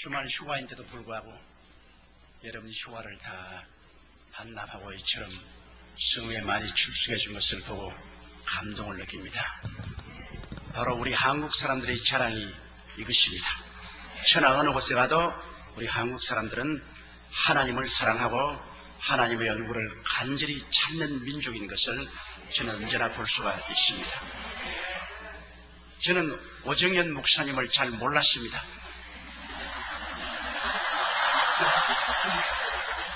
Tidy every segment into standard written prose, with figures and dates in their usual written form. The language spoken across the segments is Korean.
주말 휴가인데도 불구하고 여러분 휴가를 다 반납하고 이처럼 성회에 많이 출석해 준 것을 보고 감동을 느낍니다. 바로 우리 한국 사람들의 자랑이 이것입니다. 천하 어느 곳에 가도 우리 한국 사람들은 하나님을 사랑하고 하나님의 얼굴을 간절히 찾는 민족인 것을 저는 언제나 볼 수가 있습니다. 저는 오정현 목사님을 잘 몰랐습니다.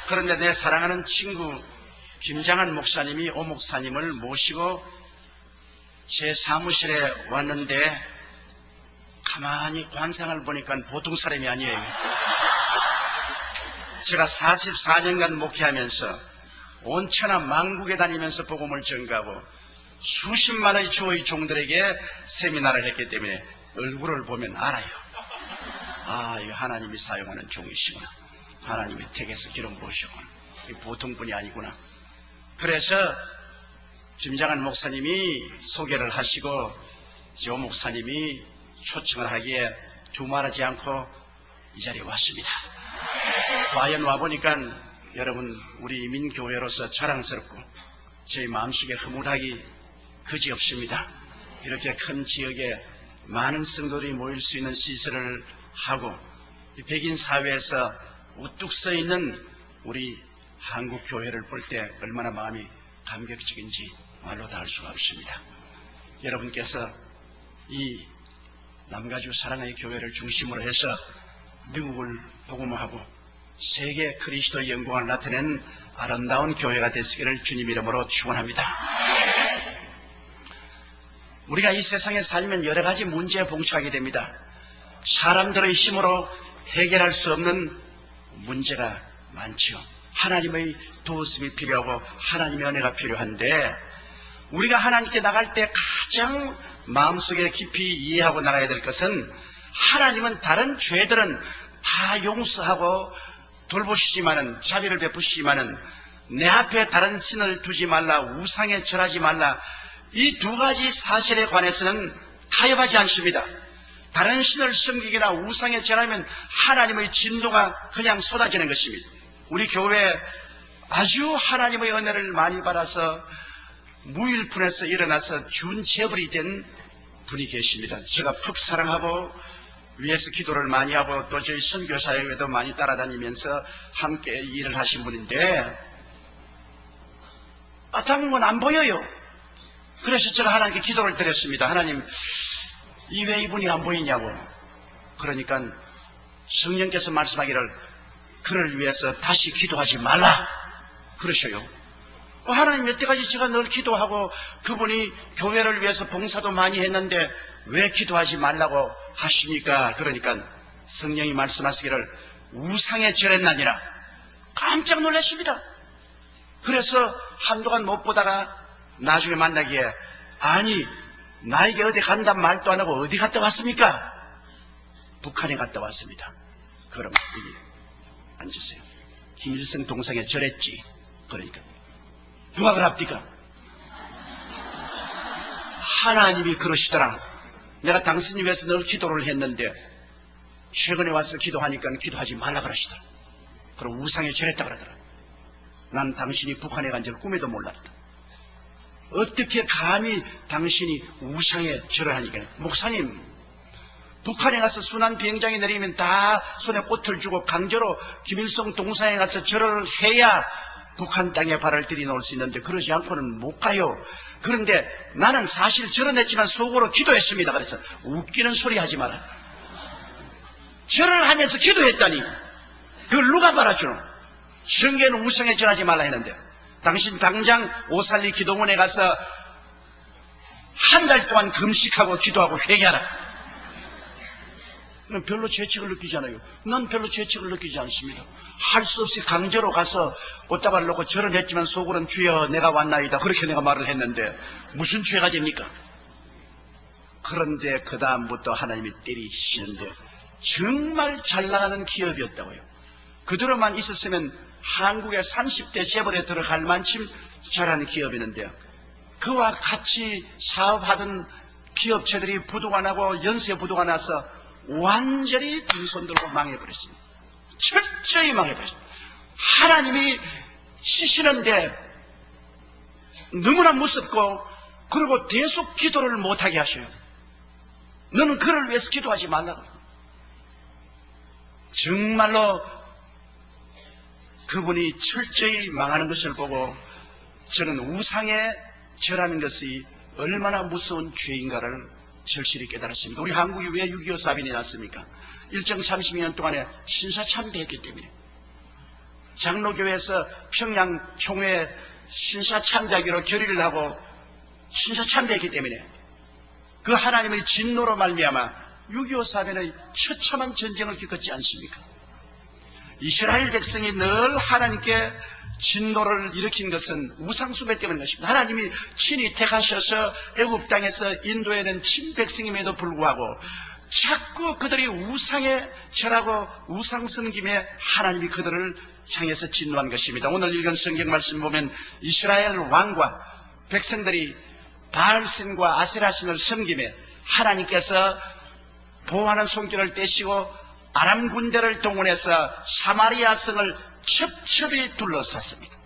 그런데 내 사랑하는 친구 김장한 목사님이 오 목사님을 모시고 제 사무실에 왔는데 가만히 관상을 보니까 보통 사람이 아니에요. 제가 44년간 목회하면서 온 천하 만국에 다니면서 복음을 전가하고 수십만의 주의 종들에게 세미나를 했기 때문에 얼굴을 보면 알아요. 아, 이거 하나님이 사용하는 종이시구나. 하나님의 택에서 기름 부으시구나. 보통 분이 아니구나. 그래서 김장한 목사님이 소개를 하시고 조 목사님이 초청을 하기에 두말하지 않고 이 자리에 왔습니다. 과연 와보니까 여러분 우리 민교회로서 자랑스럽고 저희 마음속에 흐뭇하기 그지없습니다. 이렇게 큰 지역에 많은 성도들이 모일 수 있는 시설을 하고 백인 사회에서 우뚝 서 있는 우리 한국 교회를 볼 때 얼마나 마음이 감격적인지 말로 다 할 수가 없습니다. 여러분께서 이 남가주 사랑의 교회를 중심으로 해서 미국을 복음화하고 세계 그리스도의 영광을 나타내는 아름다운 교회가 되시기를 주님 이름으로 축원합니다. 우리가 이 세상에 살면 여러 가지 문제에 봉착하게 됩니다. 사람들의 힘으로 해결할 수 없는 문제가 많죠. 하나님의 도우심이 필요하고 하나님의 은혜가 필요한데 우리가 하나님께 나갈 때 가장 마음속에 깊이 이해하고 나가야 될 것은 하나님은 다른 죄들은 다 용서하고 돌보시지만은 자비를 베푸시지만은 내 앞에 다른 신을 두지 말라, 우상에 절하지 말라, 이 두 가지 사실에 관해서는 타협하지 않습니다. 다른 신을 섬기거나 우상에 절하면 하나님의 진노가 그냥 쏟아지는 것입니다. 우리 교회에 아주 하나님의 은혜를 많이 받아서 무일푼에서 일어나서 준체벌이 된 분이 계십니다. 제가 푹 사랑하고 위에서 기도를 많이 하고 또 저희 선교사회에도 많이 따라다니면서 함께 일을 하신 분인데 다른 건 안 보여요. 그래서 제가 하나님께 기도를 드렸습니다. 하나님, 이 왜 이분이 안 보이냐고. 그러니까 성령께서 말씀하기를 그를 위해서 다시 기도하지 말라 그러셔요. 하나님, 여태까지 제가 늘 기도하고 그분이 교회를 위해서 봉사도 많이 했는데 왜 기도하지 말라고 하십니까? 그러니까 성령이 말씀하시기를 우상에 절했나니라. 깜짝 놀랐습니다. 그래서 한동안 못 보다가 나중에 만나기에 아니, 나에게 어디 간단 말도 안 하고 어디 갔다 왔습니까? 북한에 갔다 왔습니다. 그럼 여기 앉으세요. 김일성 동상에 절했지. 그러니까 누가 그럽니까? 하나님이 그러시더라. 내가 당신을 위해서 늘 기도를 했는데 최근에 와서 기도하니까 기도하지 말라 그러시더라. 그럼 우상에 절했다 그러더라. 난 당신이 북한에 간 줄 꿈에도 몰랐다. 어떻게 감히 당신이 우상에 절을 하니까. 목사님, 북한에 가서 순환 비행장에 내리면 다 손에 꽃을 주고 강제로 김일성 동상에 가서 절을 해야 북한 땅에 발을 들이놓을 수 있는데 그러지 않고는 못 가요. 그런데 나는 사실 절은 했지만 속으로 기도했습니다. 그래서 웃기는 소리 하지 마라. 절을 하면서 기도했다니 그걸 누가 말아주노? 성경에는 우상에 절하지 말라 했는데 당신 당장 오살리 기도원에 가서 한 달 동안 금식하고 기도하고 회개하라. 별로 죄책을 느끼지 않아요. 난 별로 죄책을 느끼지 않습니다. 할 수 없이 강제로 가서 꽃다발을 놓고 절은 했지만 속으로는 주여 내가 왔나이다 그렇게 내가 말을 했는데 무슨 죄가 됩니까? 그런데 그 다음부터 하나님이 때리시는데 정말 잘 나가는 기업이었다고요. 그대로만 있었으면 한국의 30대 재벌에 들어갈 만큼 잘하는 기업이었는데요. 그와 같이 사업하던 기업체들이 부도가 나고 연쇄 부도가 나서 완전히 빈손 들고 망해버렸습니다. 철저히 망해버렸습니다. 하나님이 치시는데 너무나 무섭고, 그리고 계속 기도를 못하게 하셔요. 너는 그를 위해서 기도하지 말라고. 정말로 그분이 철저히 망하는 것을 보고 저는 우상에 절하는 것이 얼마나 무서운 죄인가를 절실히 깨달았습니다. 우리 한국이 왜 6.25 사변이 났습니까? 일정 32년 동안에 신사참배했기 때문에. 장로교회에서 평양 총회 신사참배하기로 결의를 하고 신사참배했기 때문에 그 하나님의 진노로 말미암아 6.25 사변의 처참한 전쟁을 겪었지 않습니까? 이스라엘 백성이 늘 하나님께 진노를 일으킨 것은 우상숭배 때문인 것입니다. 하나님이 친히 택하셔서 애굽 땅에서 인도에는 친백성임에도 불구하고 자꾸 그들이 우상에 절하고 우상 섬김에 하나님이 그들을 향해서 진노한 것입니다. 오늘 읽은 성경 말씀 보면 이스라엘 왕과 백성들이 바알신과 아세라신을 섬김에 하나님께서 보호하는 손길을 떼시고 아람 군대를 동원해서 사마리아 성을 첩첩이 둘러쌌습니다.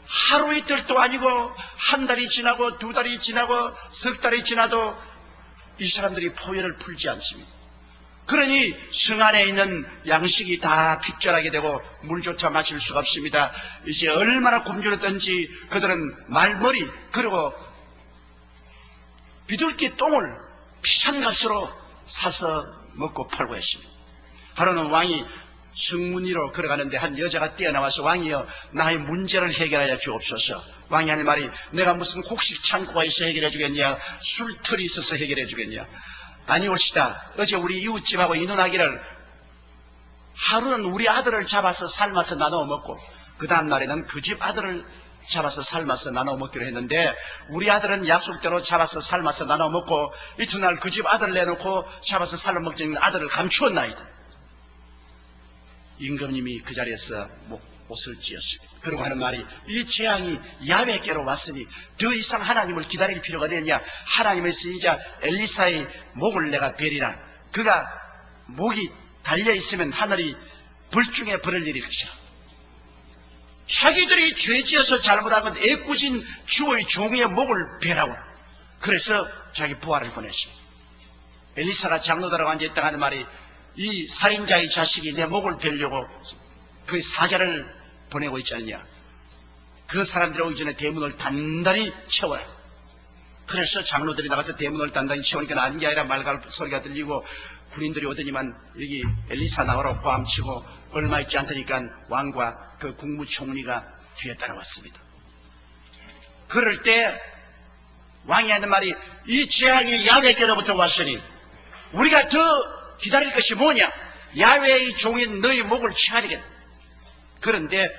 하루 이틀도 아니고 한 달이 지나고 두 달이 지나고 석 달이 지나도 이 사람들이 포효를 풀지 않습니다. 그러니 성 안에 있는 양식이 다 핍절하게 되고 물조차 마실 수가 없습니다. 이제 얼마나 굶주렸던지 그들은 말머리 그리고 비둘기 똥을 비싼 값으로 사서 먹고 팔고 했습니다. 하루는 왕이 성문위로 걸어가는데 한 여자가 뛰어나와서 왕이여 나의 문제를 해결하여 주옵소서. 왕이 하는 말이 내가 무슨 곡식 창고가 있어 해결해 주겠냐, 술틀이 있어서 해결해 주겠냐. 아니올시다. 어제 우리 이웃집하고 인혼하기를 하루는 우리 아들을 잡아서 삶아서 나눠 먹고 그 다음 날에는 그 집 아들을 잡아서 삶아서 나눠 먹기로 했는데 우리 아들은 약속대로 잡아서 삶아서 나눠 먹고 이튿날 그 집 아들 내놓고 잡아서 삶아 먹자는 아들을 감추었나이다. 임금님이 그 자리에서 옷을 찢었습니다. 그러고 하는 말이 이 재앙이 야훼께로 왔으니 더 이상 하나님을 기다릴 필요가 되느냐. 하나님의 선지자 엘리사의 목을 내가 베리라. 그가 목이 달려있으면 하늘이 불중에 불을 내릴 것이라. 자기들이 죄지어서 잘못한 건 애꿎은 주의 종의 목을 베라고. 그래서 자기 부하를 보냈습니다. 엘리사가 장로들하고 앉아있다 하는 말이 이 살인자의 자식이 내 목을 베려고 그 사자를 보내고 있지 않냐. 그 사람들이 오기 전에 대문을 단단히 채워라. 그래서 장로들이 나가서 대문을 단단히 채우니까 아닌 게 아니라 말갈 소리가 들리고 군인들이 오더니만 여기 엘리사 나오라고 고함치고 얼마 있지 않다니까 왕과 그 국무총리가 뒤에 따라왔습니다. 그럴 때 왕이 하는 말이 이 재앙이 야훼께로부터 왔으니 우리가 더 기다릴 것이 뭐냐? 야훼의 종인 너희 목을 취하리겠다. 그런데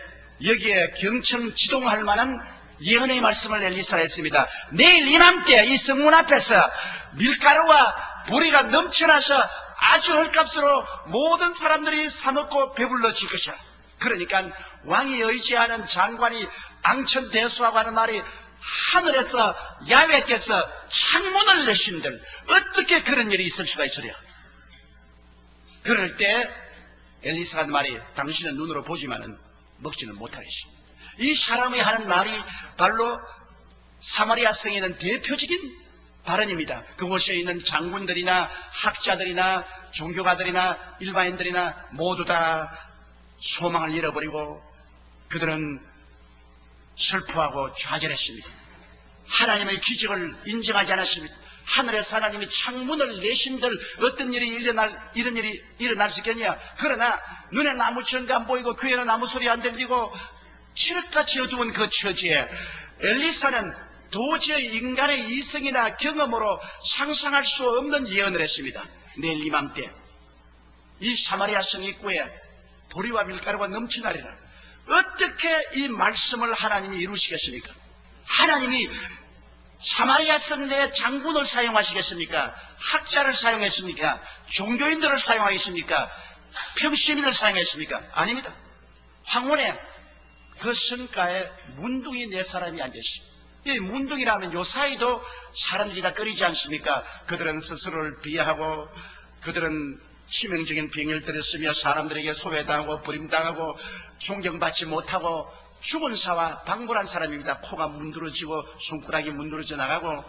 여기에 경청 지동할 만한 예언의 말씀을 엘리사가 했습니다. 내일 이맘때 이 성문 앞에서 밀가루와 보리가 넘쳐나서 아주 헐값으로 모든 사람들이 사먹고 배불러질 것이라. 그러니까 왕이 의지하는 장관이 앙천대수하고 하는 말이 하늘에서 야훼께서 창문을 내신들 어떻게 그런 일이 있을 수가 있으랴. 그럴 때 엘리사가 하는 말이 당신은 눈으로 보지만은 먹지는 못하겠지. 이 사람이 하는 말이 바로 사마리아 성에 있는 대표적인 발언입니다. 그곳에 있는 장군들이나 학자들이나 종교가들이나 일반인들이나 모두 다 소망을 잃어버리고 그들은 슬퍼하고 좌절했습니다. 하나님의 기적을 인정하지 않았습니다. 하늘에서 하나님이 창문을 내신들 어떤 일이 이런 일이 일어날 수 있겠냐. 그러나 눈에 나무 천가 안 보이고 귀에는 아무 소리 안 들리고 칠흑같이 어두운 그 처지에 엘리사는 도저히 인간의 이성이나 경험으로 상상할 수 없는 예언을 했습니다. 내일 이맘때 이 사마리아 성 입구에 보리와 밀가루가 넘치나리라. 어떻게 이 말씀을 하나님이 이루시겠습니까? 하나님이 사마리아 성 내에 장군을 사용하시겠습니까? 학자를 사용했습니까? 종교인들을 사용하겠습니까? 평시민을 사용했습니까? 아닙니다. 황혼에 그 성가에 문둥이 네 사람이 앉아있습니다. 이 문둥이라면 요 사이도 사람들이 다 끓이지 않습니까? 그들은 스스로를 비하하고 그들은 치명적인 병열들을 쓰며 사람들에게 소외당하고 버림당하고 존경받지 못하고 죽은 사와 방불한 사람입니다. 코가 문드러지고 손가락이 문드러져 나가고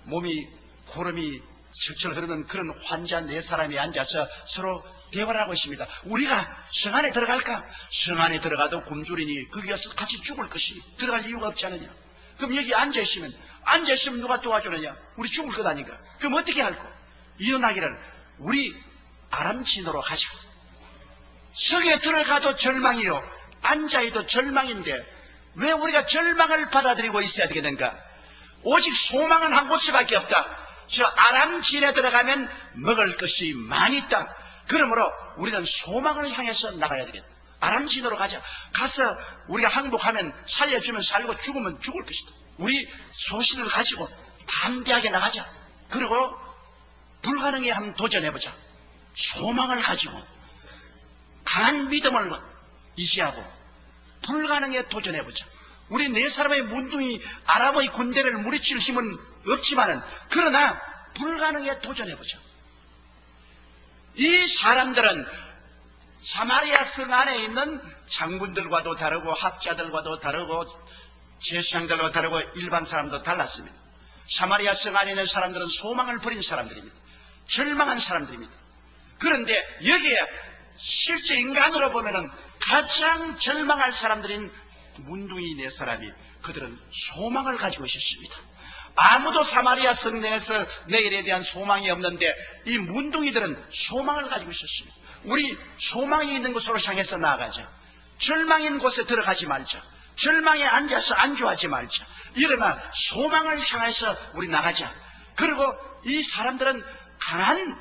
몸이 고름이 철철 흐르는 그런 환자 네 사람이 앉아서 서로 대화를 하고 있습니다. 우리가 성 안에 들어갈까? 성 안에 들어가도 굶주리니 거기서 같이 죽을 것이 들어갈 이유가 없지 않느냐? 그럼 여기 앉아있으면 누가 도와주느냐? 우리 죽을 것 아닌가? 그럼 어떻게 할까? 일어나기를 우리 아람진으로 가자. 성에 들어가도 절망이요, 앉아있도 절망인데 왜 우리가 절망을 받아들이고 있어야 되겠는가? 오직 소망은 한 곳밖에 없다. 저 아람진에 들어가면 먹을 것이 많이 있다. 그러므로 우리는 소망을 향해서 나가야 되겠다. 아람진으로 가자. 가서 우리가 항복하면 살려주면 살고 죽으면 죽을 것이다. 우리 소신을 가지고 담대하게 나가자. 그리고 불가능에 한번 도전해보자. 소망을 가지고 강한 믿음을 유지하고 불가능에 도전해보자. 우리 네 사람의 문둥이 아람의 군대를 무리칠 힘은 없지만은 그러나 불가능에 도전해보자. 이 사람들은 사마리아 성 안에 있는 장군들과도 다르고 학자들과도 다르고 제사장들과 다르고 일반 사람도 달랐습니다. 사마리아 성 안에 있는 사람들은 소망을 버린 사람들입니다. 절망한 사람들입니다. 그런데 여기에 실제 인간으로 보면은 가장 절망할 사람들인 문둥이 네 사람이 그들은 소망을 가지고 있었습니다. 아무도 사마리아 성 내에서 내일에 대한 소망이 없는데 이 문둥이들은 소망을 가지고 있었습니다. 우리 소망이 있는 곳으로 향해서 나아가자. 절망인 곳에 들어가지 말자. 절망에 앉아서 안주하지 말자. 일어나 소망을 향해서 우리 나가자. 그리고 이 사람들은 강한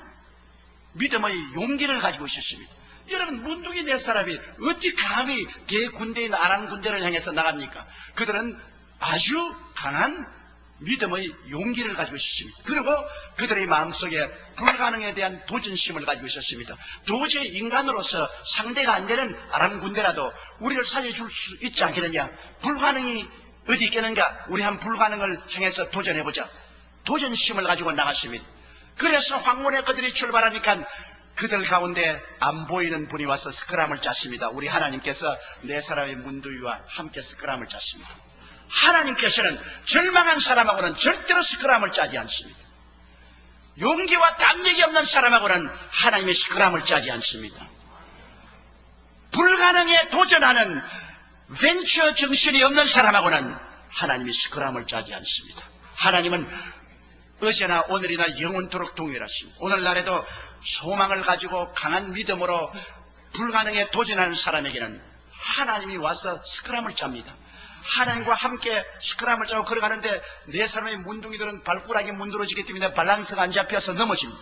믿음의 용기를 가지고 있었습니다. 여러분, 문둥이 네 사람이 어떻게 감히 대군대인 아람 군대를 향해서 나갑니까? 그들은 아주 강한 믿음의 용기를 가지고 있었습니다. 그리고 그들의 마음속에 불가능에 대한 도전심을 가지고 있었습니다. 도저히 인간으로서 상대가 안 되는 아람 군대라도 우리를 살려줄 수 있지 않겠느냐? 불가능이 어디 있겠는가? 우리 한 불가능을 향해서 도전해보자. 도전심을 가지고 나갔습니다. 그래서 황혼에 그들이 출발하니까 그들 가운데 안 보이는 분이 와서 스크람을 짰습니다. 우리 하나님께서 네 사람의 문두위와 함께 스크람을 짰습니다. 하나님께서는 절망한 사람하고는 절대로 스크람을 짜지 않습니다. 용기와 담력이 없는 사람하고는 하나님의 스크람을 짜지 않습니다. 불가능에 도전하는 벤처 정신이 없는 사람하고는 하나님이 스크람을 짜지 않습니다. 하나님은 어제나 오늘이나 영원토록 동일하십니다. 오늘날에도 소망을 가지고 강한 믿음으로 불가능에 도전하는 사람에게는 하나님이 와서 스크람을 짭니다. 하나님과 함께 스크람을 짜고 걸어가는데 네 사람의 문둥이들은 발가락이 문드러지기 때문에 밸런스가 안 잡혀서 넘어집니다.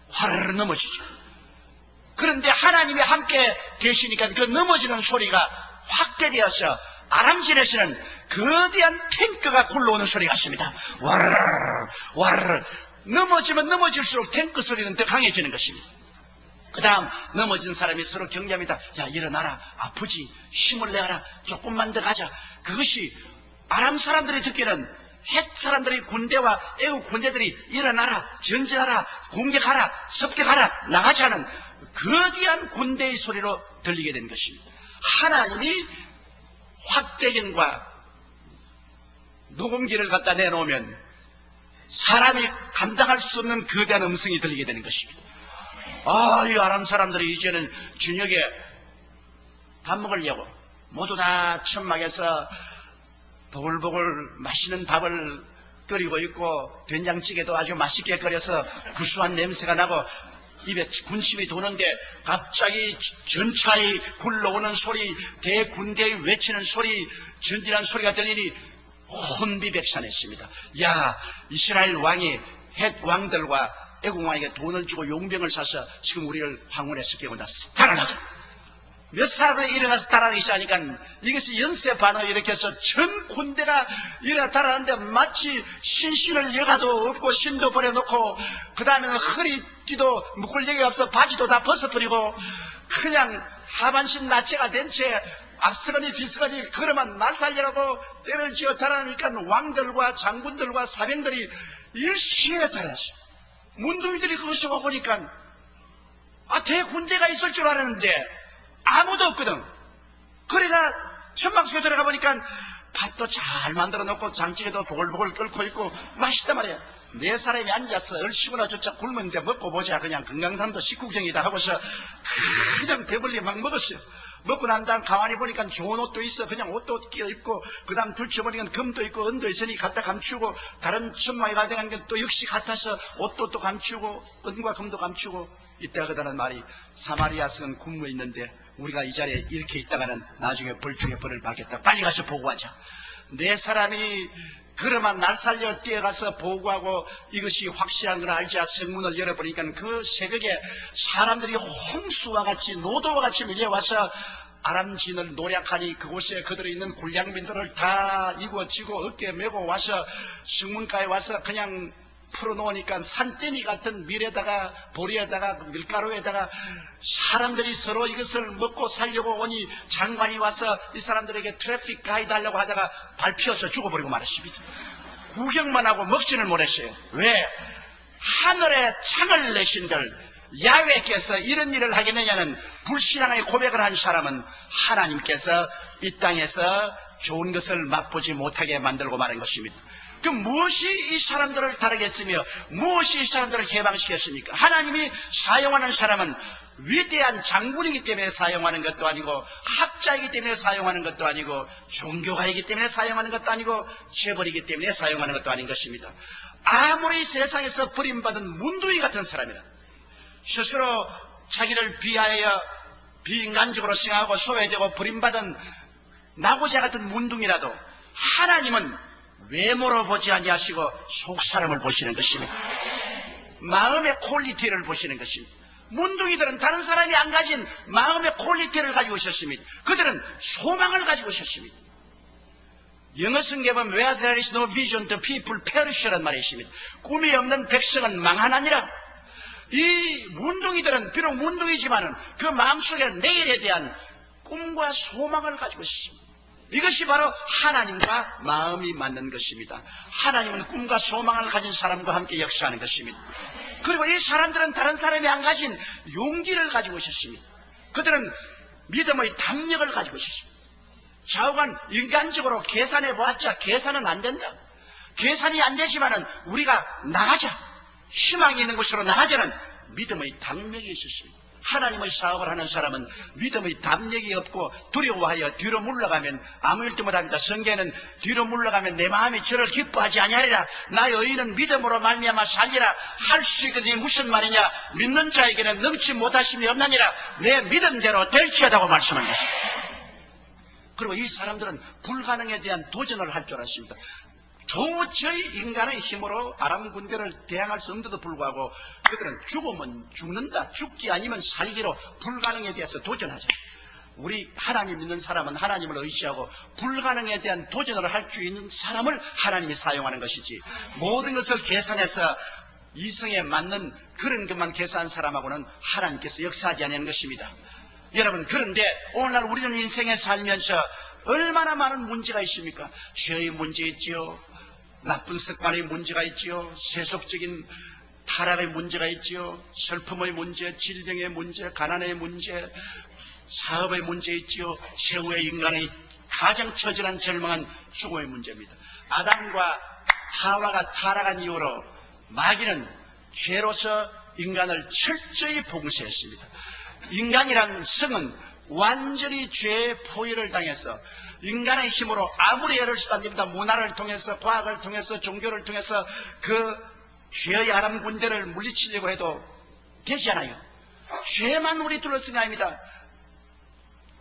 화르르 넘어지죠. 그런데 하나님이 함께 계시니까 그 넘어지는 소리가 확대되어서 아람진에서는 거대한 탱크가 굴러오는 소리가 있습니다. 와르르 와르르. 넘어지면 넘어질수록 탱크 소리는 더 강해지는 것입니다. 그 다음 넘어진 사람이 서로 격려합니다. 야, 일어나라. 아프지. 힘을 내라. 조금만 더 가자. 그것이 아람 사람들이 듣기는 헷 사람들의 군대와 애국 군대들이 일어나라. 전진하라. 공격하라. 습격하라. 나가자는 거대한 군대의 소리로 들리게 된 것입니다. 하나님이 확대경과 녹음기를 갖다 내놓으면 사람이 감당할 수 없는 거대한 음성이 들리게 되는 것입니다. 이 아람 사람들이 이제는 저녁에 밥 먹으려고 모두 다 천막에서 보글보글 맛있는 밥을 끓이고 있고 된장찌개도 아주 맛있게 끓여서 구수한 냄새가 나고 입에 군침이 도는데 갑자기 전차에 굴러오는 소리, 대군대에 외치는 소리, 전진한 소리가 들리니 혼비백산했습니다. 야, 이스라엘 왕이 헷 왕들과 애국 왕에게 돈을 주고 용병을 사서 지금 우리를 황혼에 습격한다. 달아나자. 몇 사람이 일어나서 달아나기 시작하니까 이것이 연쇄 반응을 일으켜서 전 군대가 일어나 달아나는데 마치 신신을 여가도 없고 신도 버려놓고 그 다음에는 허리띠도 묶을 얘기가 없어 바지도 다 벗어버리고 그냥 하반신 나체가 된 채 앞서거니 뒤서거니 걸어만 날살려고 때를 지어 달아나니까 왕들과 장군들과 사병들이 일시에 달았어요. 문둥이들이 그것을 보니까 대군대가 있을 줄 알았는데 아무도 없거든. 그러나 천막 속에 들어가 보니까 밥도 잘 만들어 놓고 장찌개도 보글보글 끓고 있고 맛있단 말이야. 네 사람이 앉아서 얼씨구나 저짜 굶었는데 먹고 보자. 그냥 건강삼도 식구경이다 하고서 그냥 배불리 막 먹었어요. 먹고 난 다음 가만히 보니까 좋은 옷도 있어. 그냥 옷도 끼어 입고, 그 다음 둘쳐보니까 금도 있고 은도 있으니 갖다 감추고, 다른 천막에 가져간 게 또 역시 같아서 옷도 또 감추고, 은과 금도 감추고, 이때가 그다는 말이, 사마리아 성은 굶어 있는데 우리가 이 자리에 이렇게 있다가는 나중에 벌중에 벌을 받겠다. 빨리 가서 보고하자. 네 사람이 그러면 날 살려 뛰어가서 보고하고 이것이 확실한 걸 알자 성문을 열어보니까 그 새벽에 사람들이 홍수와 같이 노도와 같이 밀려와서 아람 진을 노략하니 그곳에 그들이 있는 굴량민들을 다 이고지고 어깨에 메고 와서 성문가에 와서 그냥 풀어놓으니까 산더미 같은 밀에다가 보리에다가 밀가루에다가 사람들이 서로 이것을 먹고 살려고 오니 장관이 와서 이 사람들에게 트래픽 가이드 하려고 하다가 밟혀서 죽어버리고 말았습니다. 구경만 하고 먹지는 못했어요. 왜? 하늘에 창을 내신들 야훼께서 이런 일을 하겠느냐는 불신앙의 고백을 한 사람은 하나님께서 이 땅에서 좋은 것을 맛보지 못하게 만들고 마는 것입니다. 그 무엇이 이 사람들을 다르겠으며 무엇이 이 사람들을 해방시켰습니까? 하나님이 사용하는 사람은 위대한 장군이기 때문에 사용하는 것도 아니고 학자이기 때문에 사용하는 것도 아니고 종교가이기 때문에 사용하는 것도 아니고 재벌이기 때문에 사용하는 것도 아닌 것입니다. 아무리 세상에서 버림받은 문두이 같은 사람이라 스스로 자기를 비하하여 비인간적으로 생각하고 소외되고 버림받은 나고자 같은 문둥이라도 하나님은 외모로 보지 아니하시고 속사람을 보시는 것입니다. 마음의 퀄리티를 보시는 것입니다. 문둥이들은 다른 사람이 안 가진 마음의 퀄리티를 가지고 있었습니다. 그들은 소망을 가지고 있었습니다. 영어 성경에 보면 Where there is no vision, the people perish란 말이 있습니다. 꿈이 없는 백성은 망하나니라. 이 문둥이들은 비록 문둥이지만은 그 마음속에 내일에 대한 꿈과 소망을 가지고 있습니다. 이것이 바로 하나님과 마음이 맞는 것입니다. 하나님은 꿈과 소망을 가진 사람과 함께 역사하는 것입니다. 그리고 이 사람들은 다른 사람이 안 가진 용기를 가지고 있었습니다. 그들은 믿음의 담력을 가지고 있었습니다. 좌우간 인간적으로 계산해 보았자 계산은 안 된다. 계산이 안 되지만은 우리가 나가자, 희망이 있는 곳으로 나가자는 믿음의 담력이 있었습니다. 하나님의 사업을 하는 사람은 믿음의 담력이 없고 두려워하여 뒤로 물러가면 아무 일도 못합니다. 성경에는 뒤로 물러가면 내 마음이 저를 기뻐하지 아니하리라. 나의 의인은 믿음으로 말미암아 살리라. 할 수 있거든요. 무슨 말이냐? 믿는 자에게는 넘치 못하심이 없나니라. 내 믿음대로 될지어다고 말씀한 것입니다. 그리고 이 사람들은 불가능에 대한 도전을 할 줄 알았습니다. 도저히 인간의 힘으로 아람 군대를 대항할 수 없는데도 불구하고 그들은 죽으면 죽는다, 죽기 아니면 살기로 불가능에 대해서 도전하죠. 우리 하나님 믿는 사람은 하나님을 의지하고 불가능에 대한 도전을 할 수 있는 사람을 하나님이 사용하는 것이지, 모든 것을 계산해서 이성에 맞는 그런 것만 계산한 사람하고는 하나님께서 역사하지 않는 것입니다. 여러분, 그런데 오늘날 우리는 인생에 살면서 얼마나 많은 문제가 있습니까? 죄의 문제 있지요, 나쁜 습관의 문제가 있지요, 세속적인 타락의 문제가 있지요, 슬픔의 문제, 질병의 문제, 가난의 문제, 사업의 문제 있지요, 최후의 인간의 가장 처절한 절망한 죽음의 문제입니다. 아담과 하와가 타락한 이후로 마귀는 죄로서 인간을 철저히 봉쇄했습니다. 인간이란 성은 완전히 죄의 포위를 당해서 인간의 힘으로 아무리 애를 써도 안 됩니다. 문화를 통해서, 과학을 통해서, 종교를 통해서 그 죄의 아람 군대를 물리치려고 해도 되지 않아요. 죄만 우리 둘러쓴 게 아닙니다.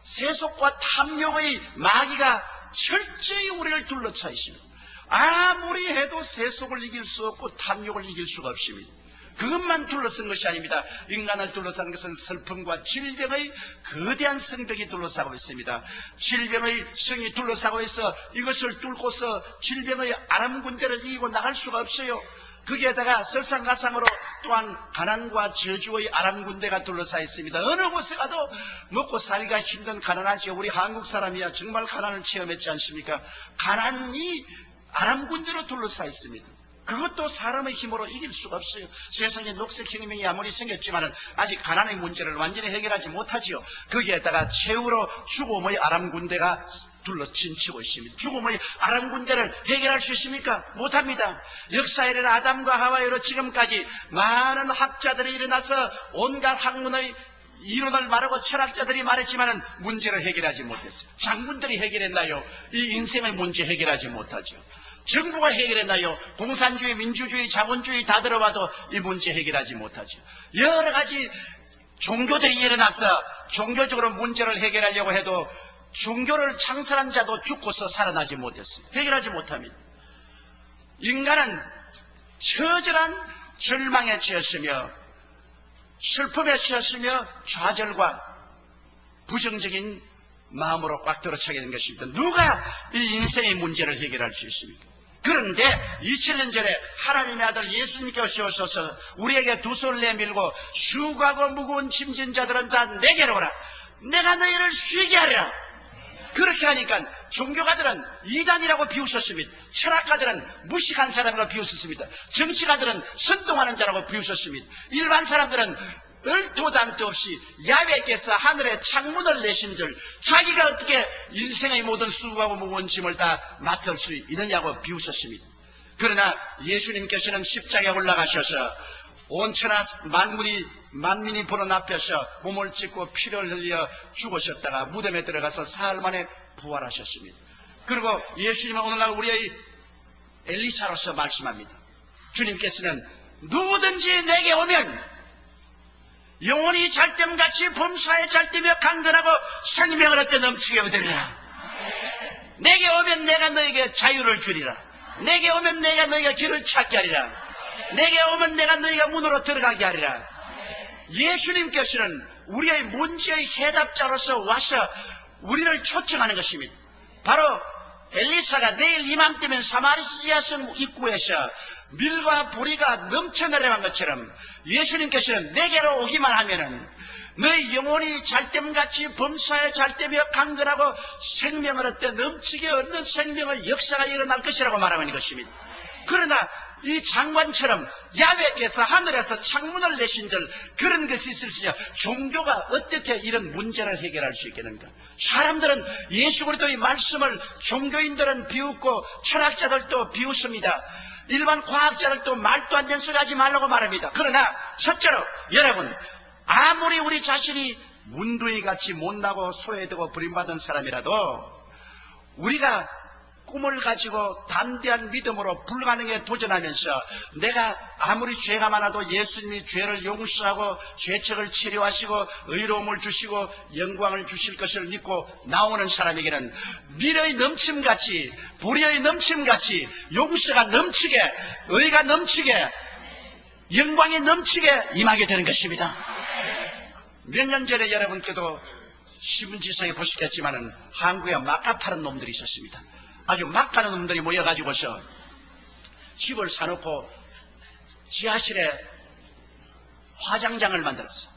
세속과 탐욕의 마귀가 철저히 우리를 둘러싸 있습니다. 아무리 해도 세속을 이길 수 없고 탐욕을 이길 수가 없습니다. 그것만 둘러쓴 것이 아닙니다. 인간을 둘러싼 것은 슬픔과 질병의 거대한 성벽이 둘러싸고 있습니다. 질병의 성이 둘러싸고 있어 이것을 뚫고서 질병의 아람 군대를 이기고 나갈 수가 없어요. 거기에다가 설상가상으로 또한 가난과 저주의 아람 군대가 둘러싸 있습니다. 어느 곳에 가도 먹고 살기가 힘든 가난하죠. 우리 한국 사람이야 정말 가난을 체험했지 않습니까? 가난이 아람 군대로 둘러싸 있습니다. 그것도 사람의 힘으로 이길 수가 없어요. 세상에 녹색혁명이 아무리 생겼지만 아직 가난의 문제를 완전히 해결하지 못하지요. 거기에다가 최후로 죽음의 아람 군대가 둘러친치고 있습니다. 죽음의 아람 군대를 해결할 수 있습니까? 못합니다. 역사에는 아담과 하와이로 지금까지 많은 학자들이 일어나서 온갖 학문의 이론을 말하고 철학자들이 말했지만 문제를 해결하지 못했어요. 장군들이 해결했나요? 이 인생의 문제 해결하지 못하죠. 정부가 해결했나요? 공산주의, 민주주의, 자본주의 다 들어봐도 이 문제 해결하지 못하죠. 여러 가지 종교들이 일어나서 종교적으로 문제를 해결하려고 해도 종교를 창설한 자도 죽고서 살아나지 못했어요. 해결하지 못합니다. 인간은 처절한 절망에 처했으며 슬픔에 처했으며 좌절과 부정적인 마음으로 꽉 들어차게 된 것입니다. 누가 이 인생의 문제를 해결할 수 있습니까? 그런데 2000년 전에 하나님의 아들 예수님께서 오셔서 우리에게 두 손을 내밀고 수고하고 무거운 짐진 자들은 다 내게로 오라. 내가 너희를 쉬게 하리라. 그렇게 하니까 종교가들은 이단이라고 비웃었습니다. 철학가들은 무식한 사람이라고 비웃었습니다. 정치가들은 선동하는 자라고 비웃었습니다. 일반 사람들은 얼토 당도 없이 야훼께서 하늘에 창문을 내신 줄 자기가 어떻게 인생의 모든 수고하고 무거운 짐을 다 맡을 수 있느냐고 비웃었습니다. 그러나 예수님께서는 십자가에 올라가셔서 온천하 만민이 보는 앞에서 몸을 찢고 피를 흘려 죽으셨다가 무덤에 들어가서 사흘 만에 부활하셨습니다. 그리고 예수님은 오늘날 우리의 엘리사로서 말씀합니다. 주님께서는 누구든지 내게 오면 영혼이 잘됨같이 범사에 잘되며 강건하고 생명을 얻게 넘치게 얻으리라. 내게 오면 내가 너에게 자유를 주리라. 내게 오면 내가 너에게 길을 찾게 하리라. 내게 오면 내가 너희가 문으로 들어가게 하리라. 예수님께서는 우리의 문제의 해답자로서 와서 우리를 초청하는 것입니다. 바로 엘리사가 내일 이맘때면 사마리아 성 입구에서 밀과 보리가 넘쳐 내려간 것처럼 예수님께서는 내게로 오기만 하면은 너희 영혼이 잘됨같이 범사에 잘되며 강건하고 생명을 얻되 넘치게 얻는 생명의 역사가 일어날 것이라고 말하는 것입니다. 그러나 이 장관처럼 야훼께서 하늘에서 창문을 내신 줄 그런 것이 있을지요. 종교가 어떻게 이런 문제를 해결할 수 있겠는가? 사람들은 예수 그리스도의 말씀을 종교인들은 비웃고 철학자들도 비웃습니다. 일반 과학자들도 말도 안 되는 소리 하지 말라고 말합니다. 그러나 첫째로 여러분, 아무리 우리 자신이 문둥이같이 못나고 소외되고 버림받은 사람이라도 우리가 꿈을 가지고 담대한 믿음으로 불가능에 도전하면서 내가 아무리 죄가 많아도 예수님이 죄를 용서하고 죄책을 치료하시고 의로움을 주시고 영광을 주실 것을 믿고 나오는 사람에게는 미래의 넘침같이 불의의 넘침같이 용서가 넘치게 의가 넘치게 영광이 넘치게 임하게 되는 것입니다. 몇 년 전에 여러분께도 신문지상에 보셨겠지만은 한국에 막가 파는 놈들이 있었습니다. 아주 막 가는 놈들이 모여가지고서 집을 사놓고 지하실에 화장장을 만들었어.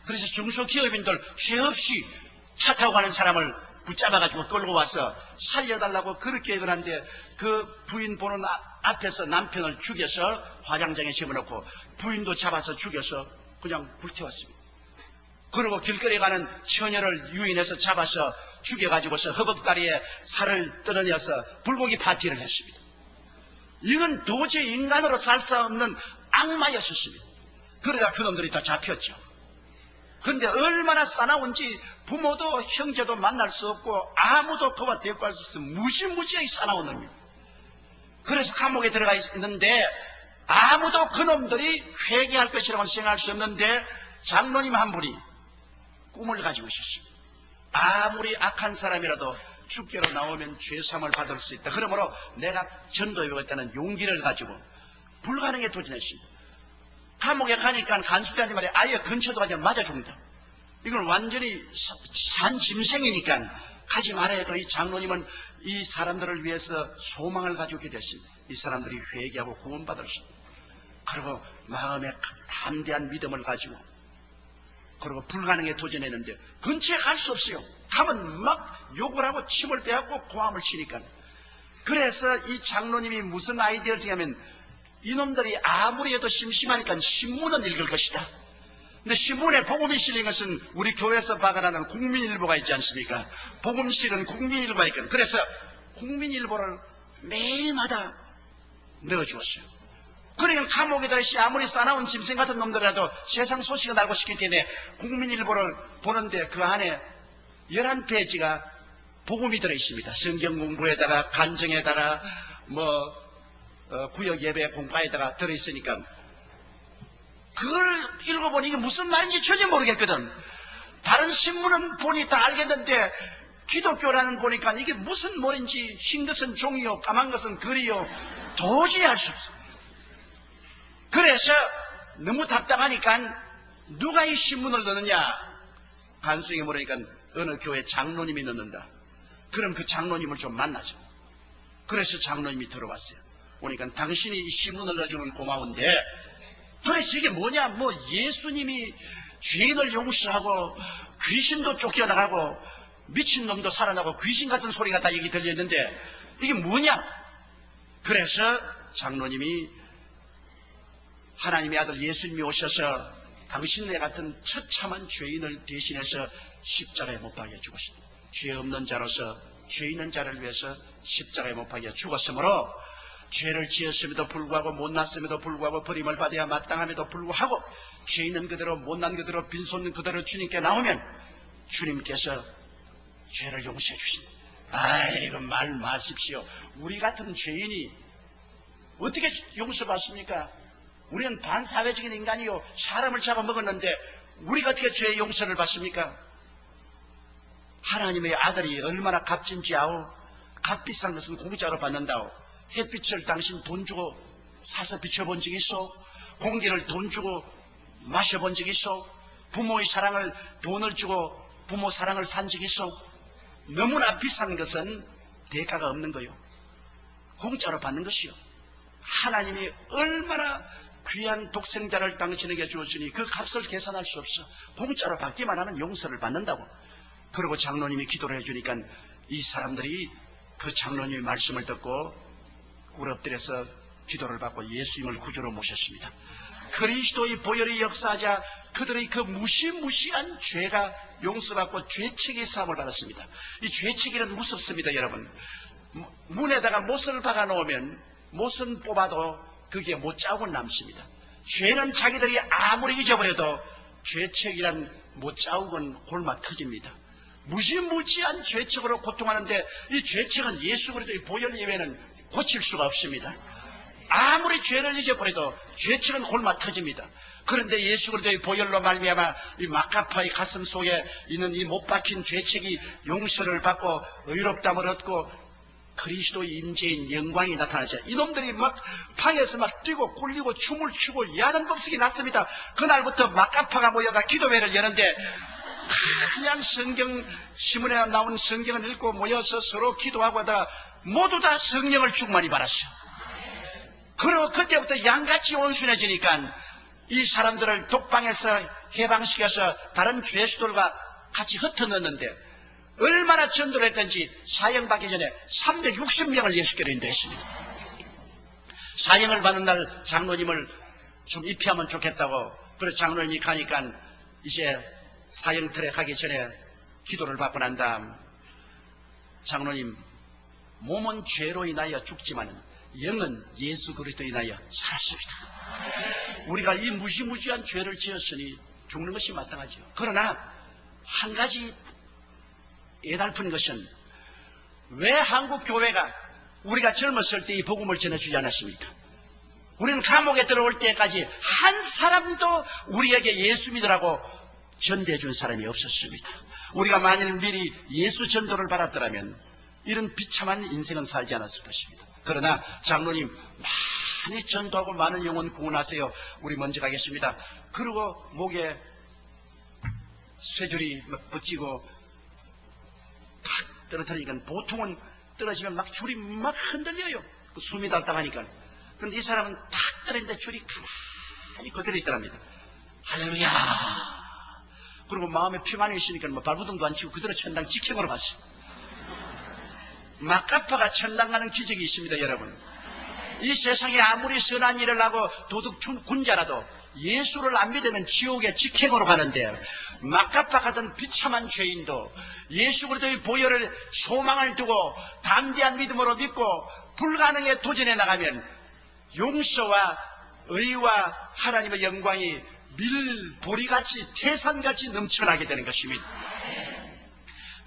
그래서 중소기업인들 죄 없이 차 타고 가는 사람을 붙잡아가지고 끌고 와서 살려달라고 그렇게 그러는데 그 부인 보는 앞에서 남편을 죽여서 화장장에 집어넣고 부인도 잡아서 죽여서 그냥 불태웠습니다. 그리고 길거리에 가는 처녀를 유인해서 잡아서 죽여가지고서 허벅다리에 살을 뜯어내서 불고기 파티를 했습니다. 이건 도저히 인간으로 살 수 없는 악마였었습니다. 그러다 그놈들이 다 잡혔죠. 그런데 얼마나 싸나운지 부모도 형제도 만날 수 없고 아무도 그와 대꾸할 수 없어 무지무지하게 싸나운 놈입니다. 그래서 감옥에 들어가 있는데 아무도 그놈들이 회개할 것이라고 생각할 수 없는데 장로님 한 분이 꿈을 가지고 있었습니다. 아무리 악한 사람이라도 죽게로 나오면 죄사함을 받을 수 있다. 그러므로 내가 전도해보겠다는 용기를 가지고 불가능에 도전했습니다. 감옥에 가니까 간수대한테 말이야 아예 근처도 가지 맞아 죽는다. 이건 완전히 산 짐승이니까 가지 말아야 해도 이 장로님은 이 사람들을 위해서 소망을 가지고 됐습니다. 이 사람들이 회개하고 구원받을 수 있다. 그리고 마음에 담대한 믿음을 가지고 그리고 불가능에 도전했는데 근처에 갈 수 없어요. 가면 막 욕을 하고 침을 빼앗고 고함을 치니까. 그래서 이 장로님이 무슨 아이디어를 쓰냐면 이놈들이 아무리 해도 심심하니까 신문은 읽을 것이다. 근데 신문에 복음이 실린 것은 우리 교회에서 박아나는 국민일보가 있지 않습니까? 복음실은 국민일보가 있거든. 그래서 국민일보를 매일마다 넣어주었어요. 그러니까 감옥에다 아무리 싸나운 짐승 같은 놈들이라도 세상 소식을 알고 싶기 때문에 국민일보를 보는데 그 안에 11페이지가 복음이 들어있습니다. 성경 공부에다가 간증에다가 구역 예배 공과에다가 들어있으니까 그걸 읽어보니 이게 무슨 말인지 전혀 모르겠거든. 다른 신문은 보니 다 알겠는데 기독교라는 보니까 이게 무슨 말인지 흰 것은 종이요 까만 것은 글이요 도저히 알 수 없어. 그래서 너무 답답하니까 누가 이 신문을 넣느냐 간수에게 물으니까 어느 교회 장로님이 넣는다. 그럼 그 장로님을 좀 만나죠. 그래서 장로님이 들어왔어요. 오니까 당신이 이 신문을 넣어주면 고마운데 도대체 이게 뭐냐? 예수님이 죄인을 용서하고 귀신도 쫓겨나가고 미친놈도 살아나고 귀신 같은 소리가 다 여기 들렸는데 이게 뭐냐? 그래서 장로님이 하나님의 아들 예수님이 오셔서 당신네 같은 처참한 죄인을 대신해서 십자가에 못 박여 죽으셨다. 죄 없는 자로서 죄 있는 자를 위해서 십자가에 못 박여 죽었으므로 죄를 지었음에도 불구하고 못났음에도 불구하고 버림을 받아야 마땅함에도 불구하고 죄 있는 그대로 못난 그대로 빈손 그대로 주님께 나오면 주님께서 죄를 용서해 주신다. 아이고 말 마십시오. 우리 같은 죄인이 어떻게 용서받습니까? 우리는 반사회적인 인간이요 사람을 잡아먹었는데 우리가 어떻게 죄의 용서를 받습니까? 하나님의 아들이 얼마나 값진지 아오. 값비싼 것은 공짜로 받는다오. 햇빛을 당신 돈 주고 사서 비춰본 적 있어? 공기를 돈 주고 마셔본 적 있어? 부모의 사랑을 돈을 주고 부모 사랑을 산 적 있어? 너무나 비싼 것은 대가가 없는 거요. 공짜로 받는 것이요. 하나님이 얼마나 귀한 독생자를 당신에게 주었으니 그 값을 계산할 수 없어. 공짜로 받기만 하면 용서를 받는다고. 그리고 장로님이 기도를 해주니까 이 사람들이 그 장로님의 말씀을 듣고 꿇어엎드려서 기도를 받고 예수님을 구주로 모셨습니다. 그리스도의 보혈이 역사하자 그들의 그 무시무시한 죄가 용서받고 죄책의 사함을 받았습니다. 이 죄책이는 무섭습니다, 여러분. 문에다가 못을 박아 놓으면 못은 뽑아도 그게 못 자국은 남습니다. 죄는 자기들이 아무리 잊어버려도 죄책이란 못 자국은 골마 터집니다. 무시무시한 죄책으로 고통하는데 이 죄책은 예수 그리스도의 보혈 예외는 고칠 수가 없습니다. 아무리 죄를 잊어버려도 죄책은 골마 터집니다. 그런데 예수 그리스도의 보혈로 말미암아 이 마카파의 가슴 속에 있는 이 못 박힌 죄책이 용서를 받고 의롭다함을 얻고 그리스도의 임재인 영광이 나타나죠. 이놈들이 막 방에서 막 뛰고 굴리고 춤을 추고 야단 법석이 났습니다. 그날부터 마카파가 모여가 기도회를 여는데 그냥 성경 신문에 나온 성경을 읽고 모여서 서로 기도하고 하다가 모두 다 성령을 충만히 받았어요. 그리고 그때부터 양같이 온순해지니까 이 사람들을 독방에서 해방시켜서 다른 죄수들과 같이 흩어넣었는데 얼마나 전도를 했던지 사형받기 전에 360명을 예수께로 인도했습니다. 사형을 받는 날 장로님을 좀 입히하면 좋겠다고 그래서 장로님이 가니까 이제 사형틀에 가기 전에 기도를 받고 난 다음 장로님 몸은 죄로 인하여 죽지만 영은 예수 그리스도로 인하여 살았습니다. 우리가 이 무시무시한 죄를 지었으니 죽는 것이 마땅하죠. 그러나 한 가지 애달픈 것은 왜 한국 교회가 우리가 젊었을 때 이 복음을 전해주지 않았습니까? 우리는 감옥에 들어올 때까지 한 사람도 우리에게 예수 믿으라고 전대해준 사람이 없었습니다. 우리가 만일 미리 예수 전도를 받았더라면 이런 비참한 인생은 살지 않았을 것입니다. 그러나 장로님 많이 전도하고 많은 영혼 구원하세요. 우리 먼저 가겠습니다. 그리고 목에 쇠줄이 막 벗기고 탁 떨어뜨리니까 보통은 떨어지면 막 줄이 막 흔들려요. 숨이 달딱하니까. 그런데 이 사람은 탁 떨어지는데 줄이 가만히 그대로 있더랍니다. 할렐루야. 그리고 마음에 피만이 있으니까 뭐 발부동도 안 치고 그대로 천당 직행으로 갔어요. 마카파가 천당 가는 기적이 있습니다, 여러분. 이 세상에 아무리 선한 일을 하고 도둑 군자라도 예수를 안 믿으면 지옥의 직행으로 가는데, 막가파 같은 비참한 죄인도 예수 그리스도의 보혈을 소망을 두고 담대한 믿음으로 믿고 불가능에 도전해 나가면 용서와 의와 하나님의 영광이 밀보리같이 태산같이 넘쳐나게 되는 것입니다.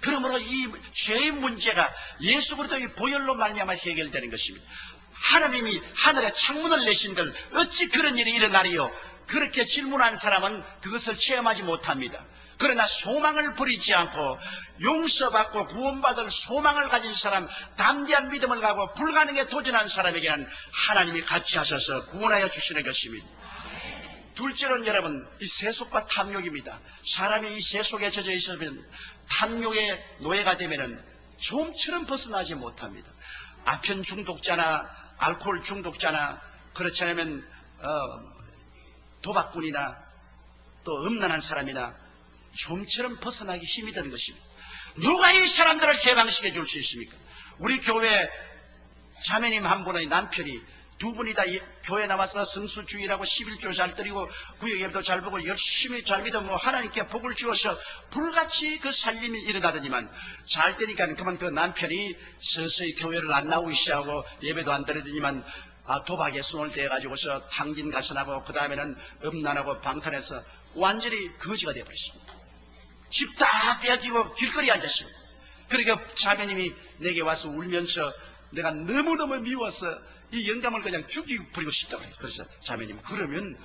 그러므로 이 죄의 문제가 예수 그리스도의 보혈로 말미암아 해결되는 것입니다. 하나님이 하늘에 창문을 내신들 어찌 그런 일이 일어나리요? 그렇게 질문한 사람은 그것을 체험하지 못합니다. 그러나 소망을 버리지 않고 용서받고 구원받을 소망을 가진 사람, 담대한 믿음을 가고 불가능에 도전한 사람에게는 하나님이 같이 하셔서 구원하여 주시는 것입니다. 둘째는 여러분, 이 세속과 탐욕입니다. 사람이 이 세속에 젖어 있으면 탐욕의 노예가 되면은 좀처럼 벗어나지 못합니다. 아편 중독자나 알코올 중독자나 그렇지 않으면 도박꾼이나 또 음란한 사람이나 좀처럼 벗어나기 힘이 드는 것입니다. 누가 이 사람들을 해방시켜 줄 수 있습니까? 우리 교회 자매님 한 분의 남편이 두 분이 다 교회 나와서 성수주의라고 11조 잘 드리고 구역예배도 잘 보고 열심히 잘 믿어 하나님께 복을 주어서 불같이 그 살림이 일어나더니만 잘 되니까 그만 그 남편이 서서히 교회를 안 나오기 시작하고 예배도 안 드리더니만 도박에 손을 대가지고서 탕진 가선하고 그 다음에는 음란하고 방탄해서 완전히 거지가 되어버렸습니다. 집 다 빼앗기고 길거리에 앉았습니다. 그러니까 자매님이 내게 와서 울면서 내가 너무너무 미워서 이 영감을 그냥 죽이고 버리고 싶다고 해요. 그래서 자매님, 그러면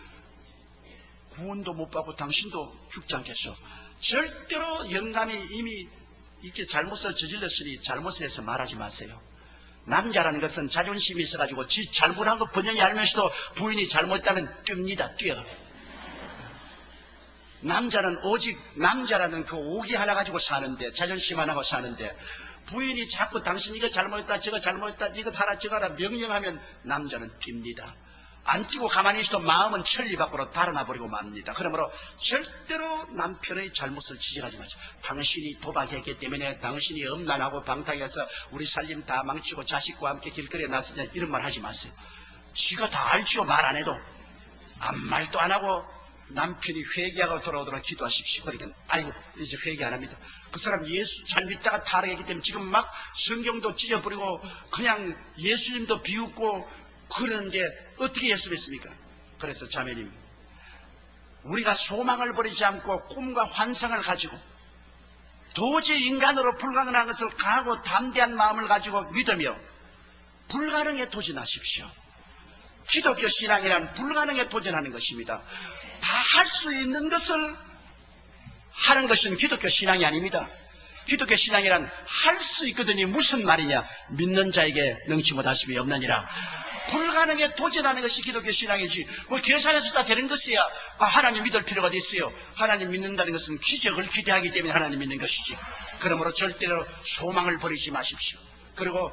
구원도 못 받고 당신도 죽지 않겠어? 절대로 영감이 이미 이렇게 잘못을 저질렀으니 잘못을 해서 말하지 마세요. 남자라는 것은 자존심이 있어가지고 지 잘못한 거 번영이 알면서도 부인이 잘못했다면 뜁니다. 뛰어. 남자는 오직 남자라는 그 오기 하나 가지고 사는데, 자존심 하나 가지고 사는데, 부인이 자꾸 당신 이거 잘못했다 저거 잘못했다 이거 하라 저거 하라 명령하면 남자는 뜁니다. 안 뛰고 가만히 있어도 마음은 천리 밖으로 달아나 버리고 맙니다. 그러므로 절대로 남편의 잘못을 지적하지 마세요. 당신이 도박했기 때문에, 당신이 음란하고 방탕해서 우리 살림 다 망치고 자식과 함께 길거리에 나서냐 이런 말 하지 마세요. 지가 다 알죠. 말 안 해도. 아무 말도 안 하고 남편이 회개하고 돌아오도록 기도하십시오. 그러니까 아이고 이제 회개 안 합니다. 그 사람 예수 잘 믿다가 타락했기 때문에 지금 막 성경도 찢어버리고 그냥 예수님도 비웃고 그러는데 어떻게 예수 믿습니까? 그래서 자매님, 우리가 소망을 버리지 않고 꿈과 환상을 가지고 도저히 인간으로 불가능한 것을 강하고 담대한 마음을 가지고 믿으며 불가능에 도전하십시오. 기독교 신앙이란 불가능에 도전하는 것입니다. 다 할 수 있는 것을 하는 것은 기독교 신앙이 아닙니다. 기독교 신앙이란 할 수 있거든요. 무슨 말이냐? 믿는 자에게 능치 못하심이 없느니라. 불가능에 도전하는 것이 기독교 신앙이지, 뭐 계산해서 다 되는 것이야 하나님 믿을 필요가 있어요. 하나님 믿는다는 것은 기적을 기대하기 때문에 하나님 믿는 것이지. 그러므로 절대로 소망을 버리지 마십시오. 그리고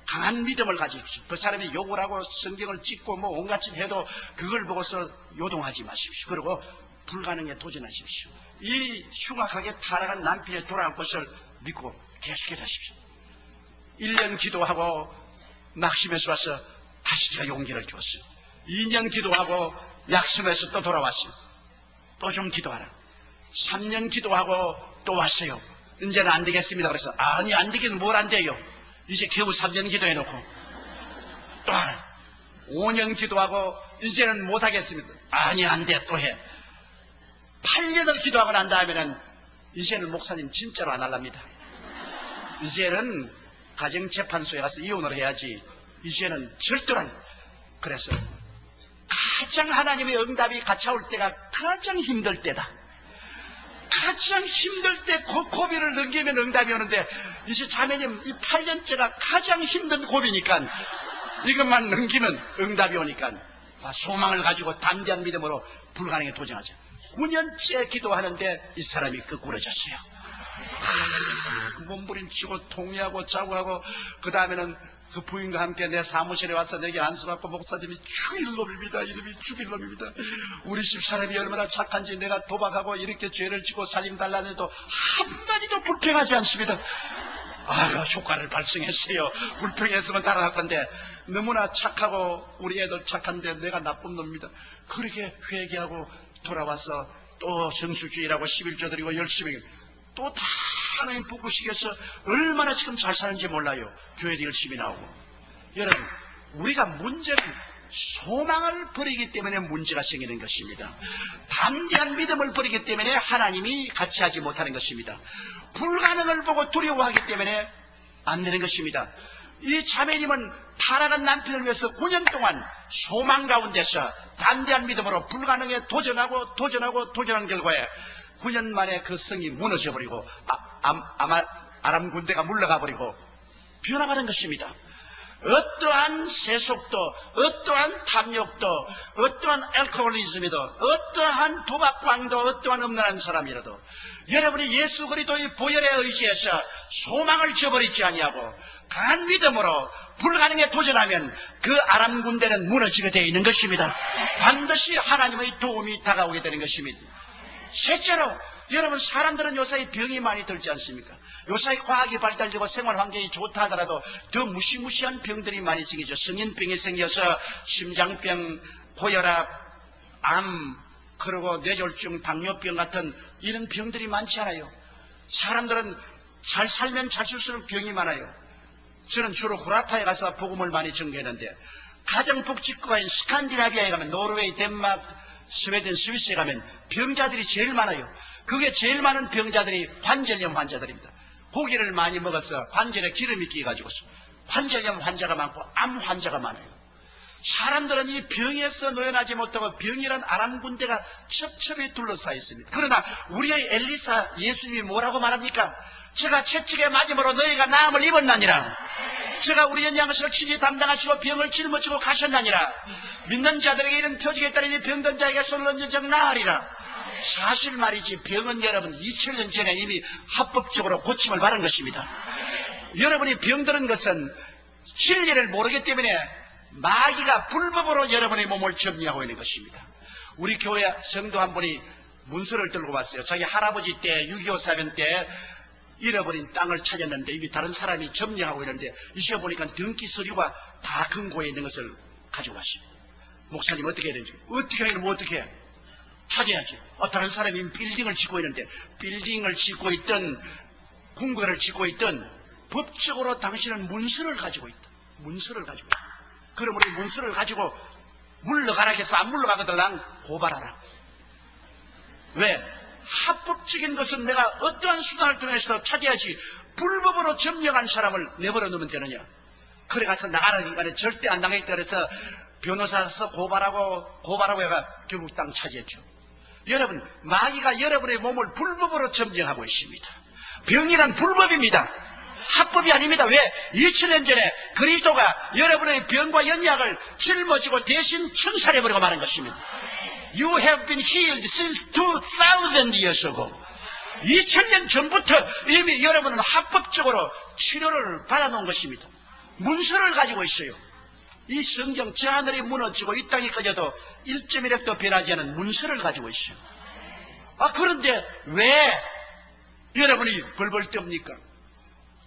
강한 믿음을 가지십시오. 그 사람이 욕을 하고 성경을 찍고 뭐 온갖 짓 해도 그걸 보고서 요동하지 마십시오. 그리고 불가능에 도전하십시오. 이 흉악하게 타락한 남편의 돌아올 것을 믿고 계속해 하십시오. 1년 기도하고 낙심해서 와서 다시 제가 용기를 주었어요. 2년 기도하고 약속해서 또 돌아왔어요. 또 좀 기도하라. 3년 기도하고 또 왔어요. 이제는 안 되겠습니다. 그래서 아니 안 되긴 뭘 안 돼요. 이제 겨우 3년 기도해놓고 또 하나. 5년 기도하고 이제는 못하겠습니다. 아니 안 돼. 또 해. 8년을 기도하고 난 다음에는 이제는 목사님 진짜로 안 할랍니다. 이제는 가정재판소에 가서 이혼을 해야지. 이제는 절대로 안. 그래서 가장 하나님의 응답이 같이 올 때가 가장 힘들 때다. 가장 힘들 때 고비를 넘기면 응답이 오는데, 이제 자매님 이 8년째가 가장 힘든 고비니까 이것만 넘기면 응답이 오니까 소망을 가지고 담대한 믿음으로 불가능에 도전하죠. 9년째 기도하는데 이 사람이 거꾸러졌어요. 몸부림치고 통회하고 자고하고 그 다음에는 그 부인과 함께 내 사무실에 와서 내게 안수받고, 목사님이 죽일 놈입니다. 이름이 죽일 놈입니다. 우리 집 사람이 얼마나 착한지, 내가 도박하고 이렇게 죄를 짓고 살림 달라는 해도 한마디도 불평하지 않습니다. 효과를 발생했어요. 불평했으면 달아날 건데 너무나 착하고 우리 애들 착한데 내가 나쁜 놈입니다. 그렇게 회개하고 돌아와서 또 성수주의라고 11조 드리고 열심히 또 다 하나님 부부시켜서 얼마나 지금 잘 사는지 몰라요. 교회도 열심히 나오고. 여러분, 우리가 문제는 소망을 버리기 때문에 문제가 생기는 것입니다. 담대한 믿음을 버리기 때문에 하나님이 같이 하지 못하는 것입니다. 불가능을 보고 두려워하기 때문에 안 되는 것입니다. 이 자매님은 타락한 남편을 위해서 9년 동안 소망 가운데서 담대한 믿음으로 불가능에 도전한 결과에 9년 만에 그 성이 무너져버리고 아람 군대가 물러가 버리고 변화가 된 것입니다. 어떠한 세속도, 어떠한 탐욕도, 어떠한 알코올리즘이도, 어떠한 도박광도, 어떠한 음란한 사람이라도 여러분이 예수 그리스도의 보혈에 의지해서 소망을 저버리지 아니하고 강한 믿음으로 불가능에 도전하면 그 아람 군대는 무너지게 되어 있는 것입니다. 반드시 하나님의 도움이 다가오게 되는 것입니다. 셋째로, 여러분, 사람들은 요사이 병이 많이 들지 않습니까? 요사이 과학이 발달되고 생활 환경이 좋다 하더라도 더 무시무시한 병들이 많이 생기죠. 성인병이 생겨서 심장병, 고혈압, 암, 그리고 뇌졸중, 당뇨병 같은 이런 병들이 많지 않아요. 사람들은 잘 살면 잘쓸수록 병이 많아요. 저는 주로 후라파에 가서 복음을 많이 전개했는데 가정복지국가인 스칸디나비아에 가면 노르웨이, 덴마크, 스웨덴, 스위스에 가면 병자들이 제일 많아요. 그게 제일 많은 병자들이 관절염 환자들입니다. 고기를 많이 먹어서 관절에 기름이 끼어가지고 관절염 환자가 많고 암 환자가 많아요. 사람들은 이 병에서 노연하지 못하고 병이란 아람 군대가 첩첩이 둘러싸여 있습니다. 그러나 우리의 엘리사 예수님이 뭐라고 말합니까? 제가 채찍에 맞음으로 너희가 나음을 입었나니라. 제가 우리의 양식을 친히 담당하시고 병을 짊어지고 가셨나니라. 믿는 자들에게 이런 표적에 따르니 병든 자에게 손을 얹은 적 나으리라. 사실 말이지 병은 여러분 2000년 전에 이미 합법적으로 고침을 받은 것입니다. 여러분이 병드는 것은 진리를 모르기 때문에 마귀가 불법으로 여러분의 몸을 점령하고 있는 것입니다. 우리 교회 성도 한 분이 문서를 들고 왔어요. 자기 할아버지 때 6.25 사변 때 잃어버린 땅을 찾았는데 이게 다른 사람이 점령하고 있는데 이시어 보니까 등기 서류가 다 금고에 있는 것을 가지고 왔어요. 목사님 어떻게 해야 되는지. 어떻게 해야 되면 어떻게 해? 찾아야지. 다른 사람이 빌딩을 짓고 있는데 빌딩을 짓고 있던 궁궐을 짓고 있던 법적으로 당신은 문서를 가지고 있다. 문서를 가지고 있다. 그러므로 이 문서를 가지고 물러가라 해서 안 물러가거든 난 고발하라. 왜? 합법적인 것은 내가 어떠한 수단을 통해서 찾아야지 불법으로 점령한 사람을 내버려 놓으면 되느냐. 그래 가서 나가는 인간은 절대 안 당하겠다 그래서 변호사서 고발하고 해가 결국 땅 차지했죠. 여러분, 마귀가 여러분의 몸을 불법으로 점령하고 있습니다. 병이란 불법입니다. 합법이 아닙니다. 왜? 2000년 전에 그리스도가 여러분의 병과 연약을 짊어지고 대신 천살해버리고 마는 것입니다. You have been healed since 2000 years ago. 2000년 전부터 이미 여러분은 합법적으로 치료를 받아놓은 것입니다. 문서를 가지고 있어요. 이 성경 저 하늘이 무너지고 이 땅이 꺼져도 1.1획도 변하지 않은 문서를 가지고 있어요. 그런데 왜 여러분이 벌벌 떱니까?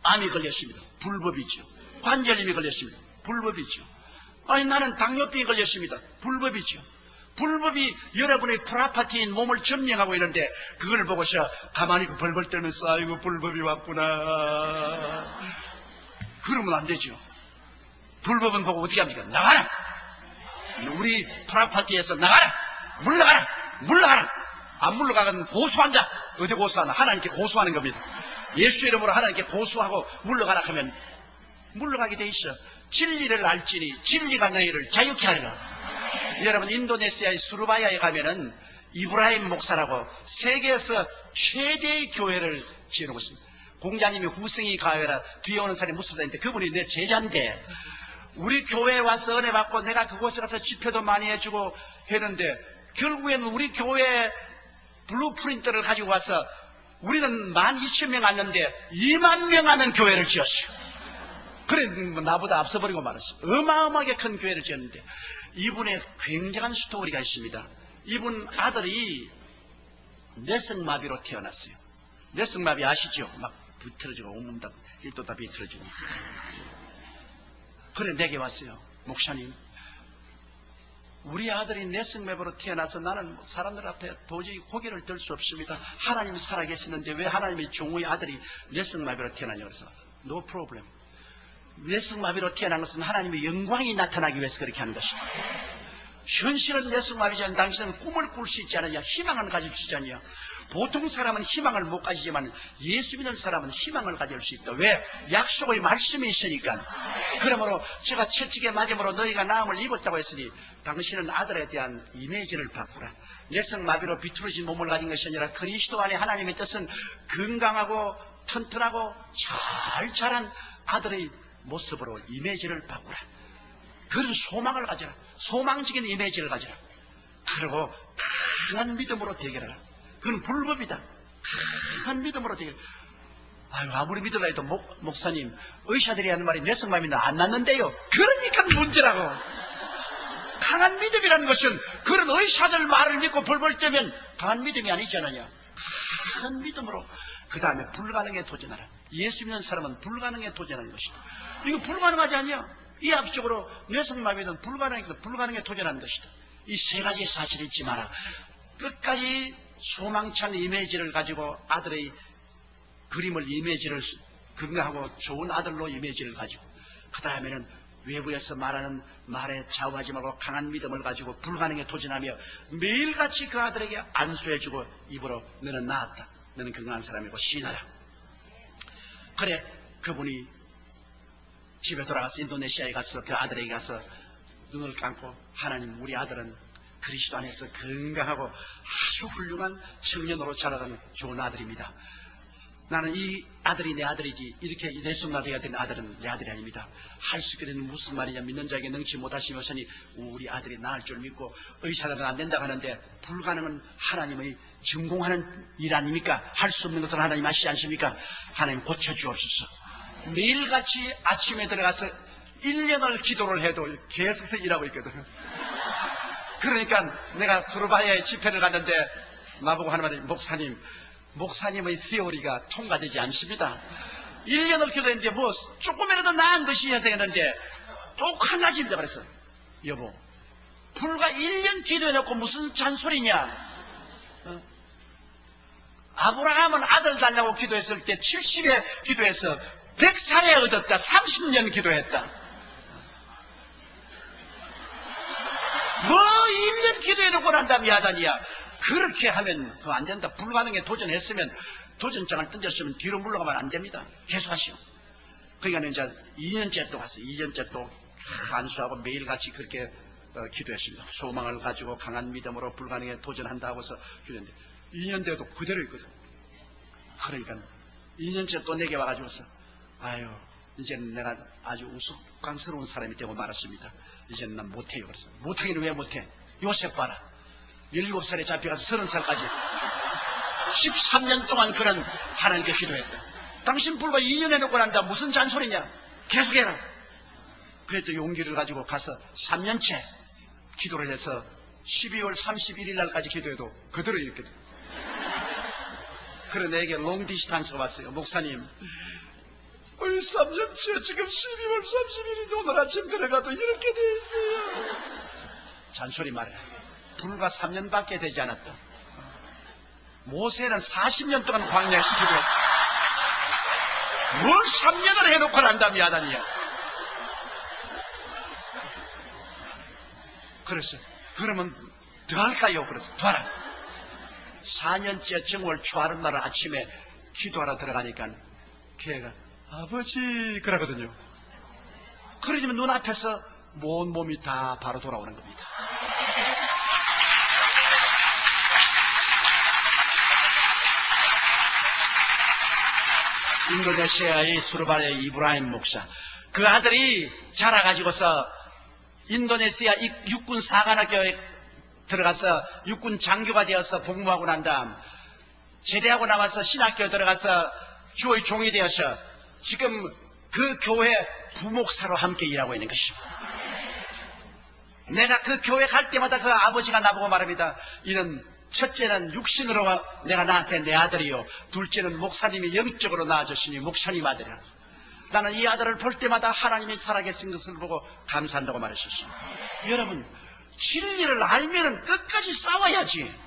암이 걸렸습니다. 불법이죠. 관절염이 걸렸습니다. 불법이죠. 나는 당뇨병이 걸렸습니다. 불법이죠. 불법이 여러분의 프라파티인 몸을 점령하고 있는데 그걸 보고서 가만히 벌벌 떨면서 아이고 불법이 왔구나. 그러면 안 되죠. 불법은 보고 어떻게 합니까? 나가라! 우리 프라파티에서 나가라! 물러가라! 물러가라! 안 물러가면 고소한다. 어디 고소하나? 하나님께 고소하는 겁니다. 예수 이름으로 하나님께 고소하고 물러가라 하면 물러가게 돼 있어. 진리를 알지니 진리가 너희를 자유케 하리라. 여러분 인도네시아의 수르바야에 가면은 이브라임 목사라고 세계에서 최대의 교회를 지어놓고 있습니다. 공자님이 후승이 가회라 뒤에 오는 사람이 무섭다는데 그분이 내 제자인데 우리 교회에 와서 은혜 받고 내가 그곳에 가서 집회도 많이 해주고 했는데 결국에는 우리 교회 블루프린트를 가지고 와서 우리는 12,000명 왔는데 20,000명 하는 교회를 지었어요. 그래 나보다 앞서버리고 말았어요. 어마어마하게 큰 교회를 지었는데 이분의 굉장한 스토리가 있습니다. 이분 아들이 뇌성마비로 태어났어요. 뇌성마비 아시죠? 막 비틀어지고 온몸 다 일도 다 비틀어지고. 그래 내게 왔어요. 목사님, 우리 아들이 내성매부로 태어나서 나는 사람들 앞에 도저히 고개를 들 수 없습니다. 하나님이 살아계시는데 왜 하나님의 종의 아들이 내성마비로 태어나냐고 그래서 no problem. 내성마비로 태어난 것은 하나님의 영광이 나타나기 위해서 그렇게 하는 것이다. 현실은 내성마비지만 당신은 꿈을 꿀 수 있지 않느냐, 희망을 가질 수 있지 않느냐. 보통 사람은 희망을 못 가지지만 예수 믿는 사람은 희망을 가질 수 있다. 왜? 약속의 말씀이 있으니까. 그러므로 제가 채찍에 맞음으로 너희가 나음을 입었다고 했으니 당신은 아들에 대한 이미지를 바꾸라. 내성마비로 비틀어진 몸을 가진 것이 아니라 그리스도 안에 하나님의 뜻은 건강하고 튼튼하고 잘 자란 아들의 모습으로 이미지를 바꾸라. 그런 소망을 가져라. 소망적인 이미지를 가져라. 그리고 강한 믿음으로 대결하라. 그건 불법이다. 강한 믿음으로 대결. 아유, 아무리 믿으라 해도 목사님, 의사들이 하는 말이 내성마비는 안 낫는데요. 그러니까 문제라고. 강한 믿음이라는 것은 그런 의사들 말을 믿고 벌벌 떠면 강한 믿음이 아니지 않느냐. 강한 믿음으로 그 다음에 불가능에 도전하라. 예수 믿는 사람은 불가능에 도전하는 것이다. 이거 불가능하지 않냐? 이합적으로 내성마비는 불가능에 도전하는 것이다. 이 세 가지 사실이 있지 마라. 끝까지 소망찬 이미지를 가지고 아들의 그림을 이미지를 건강하고 좋은 아들로 이미지를 가지고 그 다음에는 외부에서 말하는 말에 좌우하지 말고 강한 믿음을 가지고 불가능에 도전하며 매일같이 그 아들에게 안수해주고 입으로 너는 나았다. 너는 건강한 사람이고 시인하라. 그래 그분이 집에 돌아가서 인도네시아에 가서 그 아들에게 가서 눈을 감고 하나님 우리 아들은 그리스도 안에서 건강하고 아주 훌륭한 청년으로 자라가는 좋은 아들입니다. 나는 이 아들이 내 아들이지 이렇게 내성마비가 된 아들은 내 아들이 아닙니다. 할 수 있게 되는 무슨 말이냐. 믿는 자에게 능치 못하시면서니 우리 아들이 나을 줄 믿고 의사들은 안 된다고 하는데 불가능은 하나님의 전공하는 일 아닙니까? 할 수 없는 것은 하나님 아시지 않습니까? 하나님 고쳐주옵소서. 매일같이 아침에 들어가서 1년을 기도를 해도 계속해서 일하고 있거든. 그러니까 내가 수르바야에 집회를 갔는데 나보고 하는 말이 목사님의 티오리가 통과되지 않습니다. 1년을 기도했는데 뭐 조금이라도 나은 것이 해야 되겠는데 똑같아집니다. 그래서 여보 불과 1년 기도해놓고 무슨 잔소리냐. 아브라함은 아들 달라고 기도했을 때 70에 기도해서 100살에 얻었다. 30년 기도했다. 뭐 1년 기도해놓고 난 다음에 야단이야. 그렇게 하면 그거 안 된다. 불가능에 도전했으면 도전장을 던졌으면 뒤로 물러가면 안 됩니다. 계속하시오. 그러니까 이제 2년째 또 갔어요. 2년째 또 안수하고 매일같이 그렇게 기도했습니다. 소망을 가지고 강한 믿음으로 불가능에 도전한다 하고서 기도했는데 2년 돼도 그대로 있거든. 그러니까 2년째 또 내게 와가지고서 아유 이제는 내가 아주 우스꽝스러운 사람이 되고 말았습니다. 이제는 난 못해요. 그래서 못하기는 왜 못해? 요셉 봐라. 17살에 잡혀가서 30살까지 13년 동안 그런 하나님께 기도했다. 당신 불과 2년 해놓고 난다. 무슨 잔소리냐. 계속해라. 그래도 용기를 가지고 가서 3년째 기도를 해서 12월 31일 날까지 기도해도 그대로 이렇게. 그래 내게 롱디스탄스가 왔어요. 목사님 우리 3년째 지금 12월 31일인데 오늘 아침 들어가도 이렇게 돼 있어요. 잔소리 말이야. 불과 3년밖에 되지 않았다. 모세는 40년 동안 광야에서 기도했어. 뭘 3년을 해놓고 난다며 야단이야. 그래서 그러면 더 할까요? 그래서 더 하라. 4년째 정월 초하는 날 아침에 기도하러 들어가니까 걔가 아버지 그러거든요. 그러지만 눈앞에서 온 몸이 다 바로 돌아오는 겁니다. 인도네시아의 수르바야의 이브라임 목사 그 아들이 자라가지고서 인도네시아 육군 사관학교에 들어가서 육군 장교가 되어서 복무하고 난 다음 제대하고 나와서 신학교에 들어가서 주의 종이 되어서 지금 그 교회 부목사로 함께 일하고 있는 것입니다. 내가 그 교회 갈 때마다 그 아버지가 나보고 말합니다. 이는 첫째는 육신으로 내가 낳았을 내 아들이요, 둘째는 목사님이 영적으로 낳아주시니 목사님 아들이라. 나는 이 아들을 볼 때마다 하나님이 살아계신 것을 보고 감사한다고 말했었습니다. 여러분, 진리를 알면은 끝까지 싸워야지.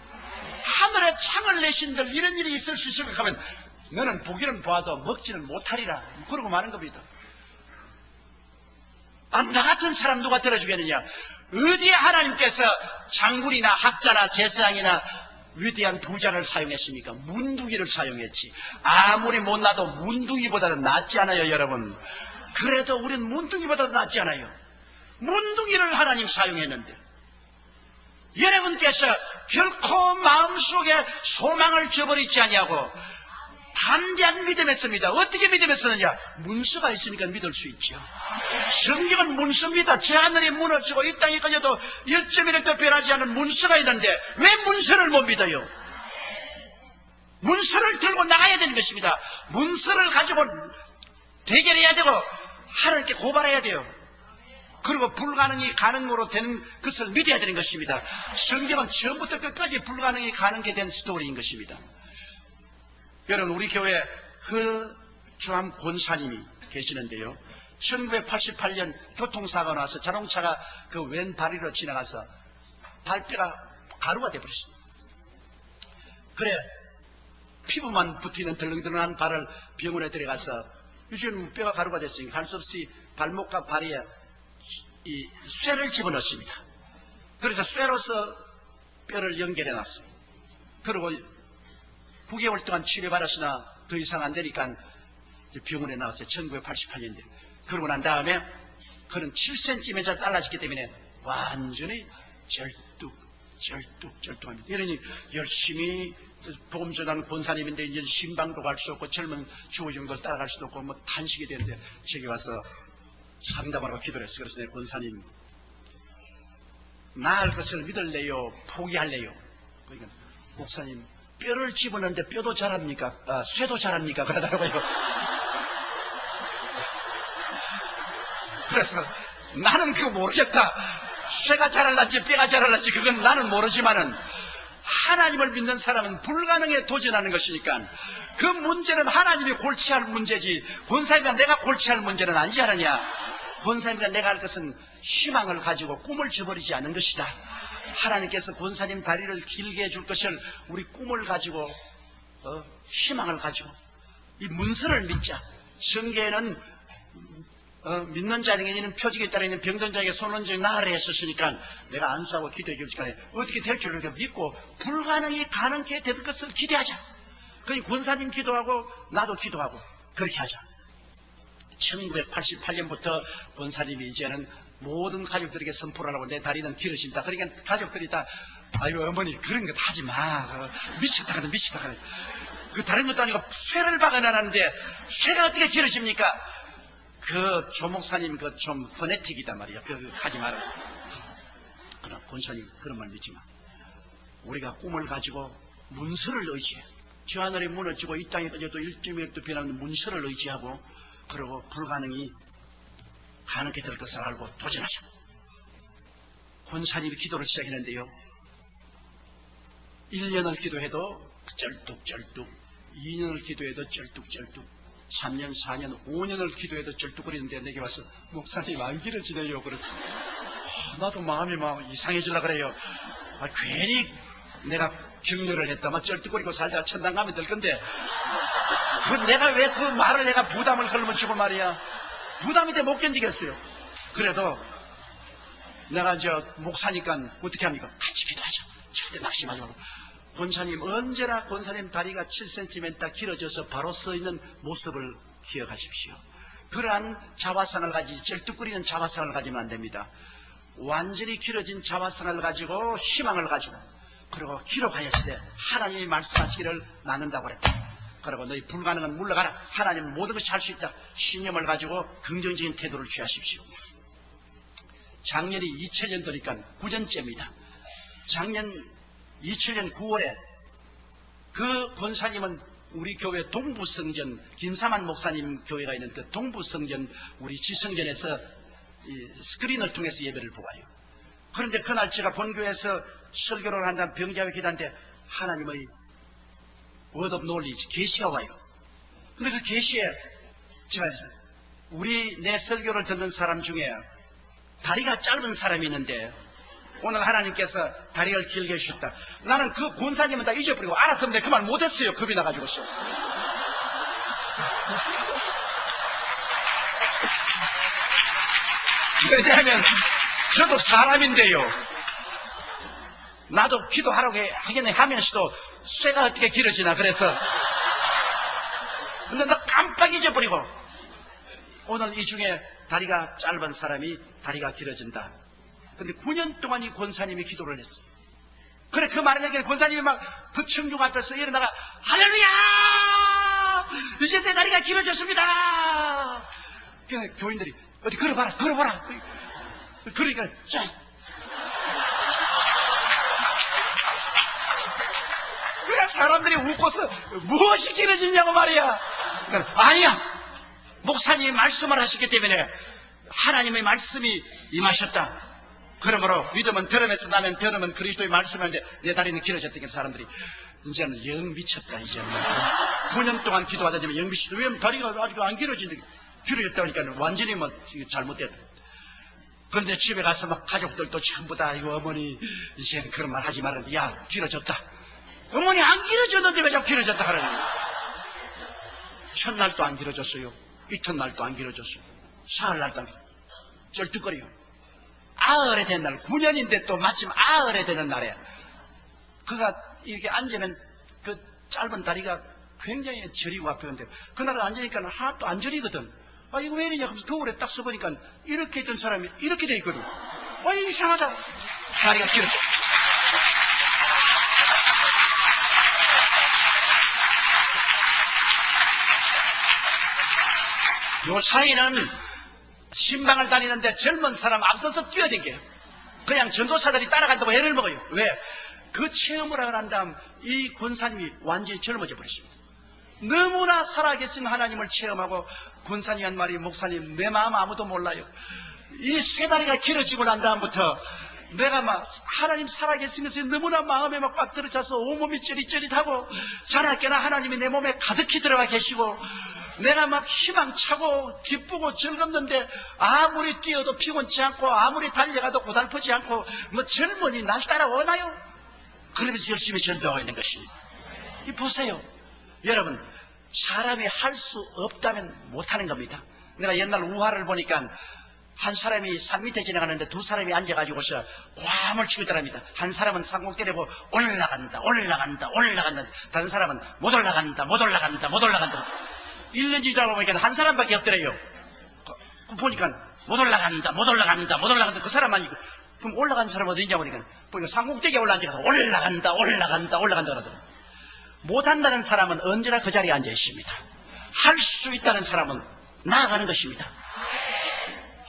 하늘에 창을 내신들 이런 일이 있을 수 있을까 하면 너는 보기는 보아도 먹지는 못하리라, 그러고 마는 겁니다. 나 같은 사람 누가 들어주겠느냐? 어디에 하나님께서 장군이나 학자나 제사장이나 위대한 부자를 사용했습니까? 문둥이를 사용했지. 아무리 못나도 문둥이보다는 낫지 않아요, 여러분. 그래도 우린 문둥이보다도 낫지 않아요. 문둥이를 하나님 사용했는데, 여러분께서 결코 마음속에 소망을 저버리지 아니하고 담대한 믿음했습니다. 어떻게 믿음했었느냐? 문서가 있으니까 믿을 수 있죠. 성경은 문서입니다. 제 하늘이 무너지고 이 땅이 꺼져도 1.1도 변하지 않은 문서가 있는데 왜 문서를 못 믿어요? 문서를 들고 나가야 되는 것입니다. 문서를 가지고 대결해야 되고 하나님께 고발해야 돼요. 그리고 불가능이 가능으로 되는 것을 믿어야 되는 것입니다. 성경은 처음부터 끝까지 불가능이 가능하게 된 스토리인 것입니다. 여러분, 우리 교회 허주암 권사님이 계시는데요, 1988년 교통사고가 나서 자동차가 그 왼 다리로 지나가서 발뼈가 가루가 되어버렸습니다. 그래, 피부만 붙이는 덜렁덜렁한 발을 병원에 데려가서 요즘 뼈가 가루가 됐으니까 할 수 없이 발목과 발에 이 쇠를 집어넣습니다. 그래서 쇠로서 뼈를 연결해 놨습니다. 그리고 9개월 동안 치료받았으나 더 이상 안 되니까 병원에 나왔어요. 1988년대. 그러고 난 다음에 그는 7cm 달라졌기 때문에 완전히 절뚝합니다. 이러니 열심히 복음 전하는 권사님인데 이제 신방도 갈 수 없고 젊은 주호정도 따라갈 수도 없고 뭐 단식이 되는데 제게 와서 상담하라고 기도를 했어요. 그래서 내 권사님, 나을 것을 믿을래요? 포기할래요? 그러니까 목사님, 뼈를 집어넣는데 뼈도 자랍니까? 쇠도 자랍니까? 그러더라고요. 그래서 나는 그거 모르겠다. 쇠가 자랄란지 뼈가 자랄란지 그건 나는 모르지만은 하나님을 믿는 사람은 불가능에 도전하는 것이니까 그 문제는 하나님이 골치할 문제지 권사님과 내가 골치할 문제는 아니지 않느냐. 권사님과 내가 할 것은 희망을 가지고 꿈을 저버리지 않는 것이다. 하나님께서 권사님 다리를 길게 해줄 것을 우리 꿈을 가지고 희망을 가지고 이 문서를 믿자. 성경에는 믿는 자에게는 표적에 따르는 병든 자에게 손은적이 나으라 했었으니까 내가 안수하고 기도해 줄 시간에 어떻게 될 줄을 믿고 불가능이 가능하게 될 것을 기대하자. 그러니 권사님 기도하고 나도 기도하고 그렇게 하자. 1988년부터 권사님이 이제는 모든 가족들에게 선포를 하고 내 다리는 길어진다. 그러니까 가족들이 다 아유 어머니 그런 거 하지 마. 미쳤다 그래 미쳤다 그래. 그 다른 것도 아니고 쇠를 박아놨는데 쇠가 어떻게 길어집니까? 그 조목사님 그 좀 퍼네틱이다 말이야. 그 하지 마라. 그러나 권사님 그런 말 믿지 마. 우리가 꿈을 가지고 문서를 의지해. 저 하늘이 무너지고 이 땅에 꺼져도 1.1도 변하는 문서를 의지하고 그리고 불가능이 가능하게 될 것을 알고 도전하자. 권사님이 기도를 시작했는데요. 1년을 기도해도 쩔뚝쩔뚝, 2년을 기도해도 쩔뚝쩔뚝, 3년, 4년, 5년을 기도해도 쩔뚝거리는데 내게 와서 목사님 안 길어지네요. 그래서 나도 마음이 막 이상해지려 그래요. 괜히 내가 격려를 했다만 쩔뚝거리고 살다가 천당 가면 될 건데 내가 왜 그 말을 내가 부담을 걸면 주고 말이야. 부담이 돼 못 견디겠어요. 그래도 내가 이제 목사니까 어떻게 합니까? 같이 기도하자. 절대 낙심하지 말고. 권사님 언제나 권사님 다리가 7cm 길어져서 바로 서 있는 모습을 기억하십시오. 그러한 자화상을 가지지 절뚝거리는 자화상을 가지면 안 됩니다. 완전히 길어진 자화상을 가지고 희망을 가지고 그리고 기록하였을 때 하나님이 말씀하시기를 나눈다고 그랬다. 그리고 너희 불가능은 물러가라. 하나님은 모든 것이 할 수 있다. 신념을 가지고 긍정적인 태도를 취하십시오. 작년이 2000년도니까 9년째입니다. 작년 2000년 9월에 그 권사님은 우리 교회 동부성전 김사만 목사님 교회가 있는 그 동부성전 우리 지성전에서 이 스크린을 통해서 예배를 보아요. 그런데 그날 제가 본교에서 설교를 한다면 병자와 기도하는데 하나님의 word of knowledge, 계시가 와요. 근데 그 계시에 제가 내 설교를 듣는 사람 중에 다리가 짧은 사람이 있는데 오늘 하나님께서 다리를 길게 해주셨다. 나는 그 권사님은 다 잊어버리고 알았으면 내가 그 말 못했어요. 겁이 나가지고서. 왜냐하면 저도 사람인데요. 나도 기도하라고 하긴 하면서도 쇠가 어떻게 길어지나 그래서. 근데 나 깜빡 잊어버리고 오늘 이 중에 다리가 짧은 사람이 다리가 길어진다. 근데 9년 동안 이 권사님이 기도를 했어요. 그래 그 말을 얘기해 권사님이 막 그 청중 앞에서 일어나가 할렐루야! 이제 내 다리가 길어졌습니다. 그러니까 교인들이 어디 걸어봐라. 그러니까 그래 사람들이 웃고서 무엇이 길어지냐고 말이야. 그러니까 아니야. 목사님이 말씀을 하셨기 때문에 하나님의 말씀이 임하셨다. 그러므로 믿음은 들음에서 나면 들음은 그리스도의 말씀인데 내 다리는 길어졌다니까 사람들이 이제는 영 미쳤다. 이제는 9년 동안 기도하다니면 영 미쳤다. 왜 다리가 아직 안 길어진다. 길어졌다니까 완전히 뭐 잘못됐다. 그런데 집에 가서 막 가족들도 전부 다 이거 어머니 이제 그런 말 하지 말았는데 야 길어졌다. 어머니 안 길어졌는데 왜 자꾸 길어졌다 하라는 거야. 첫날도 안 길어졌어요. 이튿날도 안 길어졌어요. 사흘날도 안 길어졌어요. 쩔뚝거려요. 아흘에 된 날, 9년인데 또 마침 아흘에 되는 날에 그가 이렇게 앉으면 그 짧은 다리가 굉장히 저리고 아프는데 그날 앉으니까 하나도 안 저리거든. 아 이거 왜 이러냐 하면서 거울에 딱 써보니까 이렇게 있던 사람이 이렇게 돼 있거든. 아 이상하다. 다리가 길어져. 요 사이는 신방을 다니는데 젊은 사람 앞서서 뛰어댕겨요. 그냥 전도사들이 따라간다고 애를 먹어요. 왜? 그 체험을 하고 난 다음 이 권사님이 완전히 젊어져 버렸습니다. 너무나 살아계신 하나님을 체험하고 권사님 한 말이 목사님 내 마음 아무도 몰라요. 이 쇠다리가 길어지고 난 다음부터 내가 막 하나님 살아계신 것에 너무나 마음에 막 꽉 들어차서 온몸이 쩌릿쩌릿하고 자나깨나 하나님이 내 몸에 가득히 들어가 계시고 내가 막 희망차고 기쁘고 즐겁는데 아무리 뛰어도 피곤치 않고 아무리 달려가도 고달프지 않고 뭐 젊은이 날 따라오나요? 그러면서 열심히 전도하고 있는 것입니다. 이 보세요. 여러분 사람이 할 수 없다면 못하는 겁니다. 내가 옛날 우화를 보니까 한 사람이 산 밑에 지나가는데 두 사람이 앉아가지고서 괌을 치고 있더랍니다. 한 사람은 산꼭대기를 보고 올라간다. 다른 사람은 못 올라간다. 1년 지나고 보니까 한 사람밖에 없더래요. 보니까 못 올라간다. 그 사람만 있고. 그럼 올라간 사람은 어디 있냐 보니까 산꼭대기에 올라앉아서 올라간다 그러더라고요. 못한다는 사람은 언제나 그 자리에 앉아 있습니다. 할 수 있다는 사람은 나아가는 것입니다.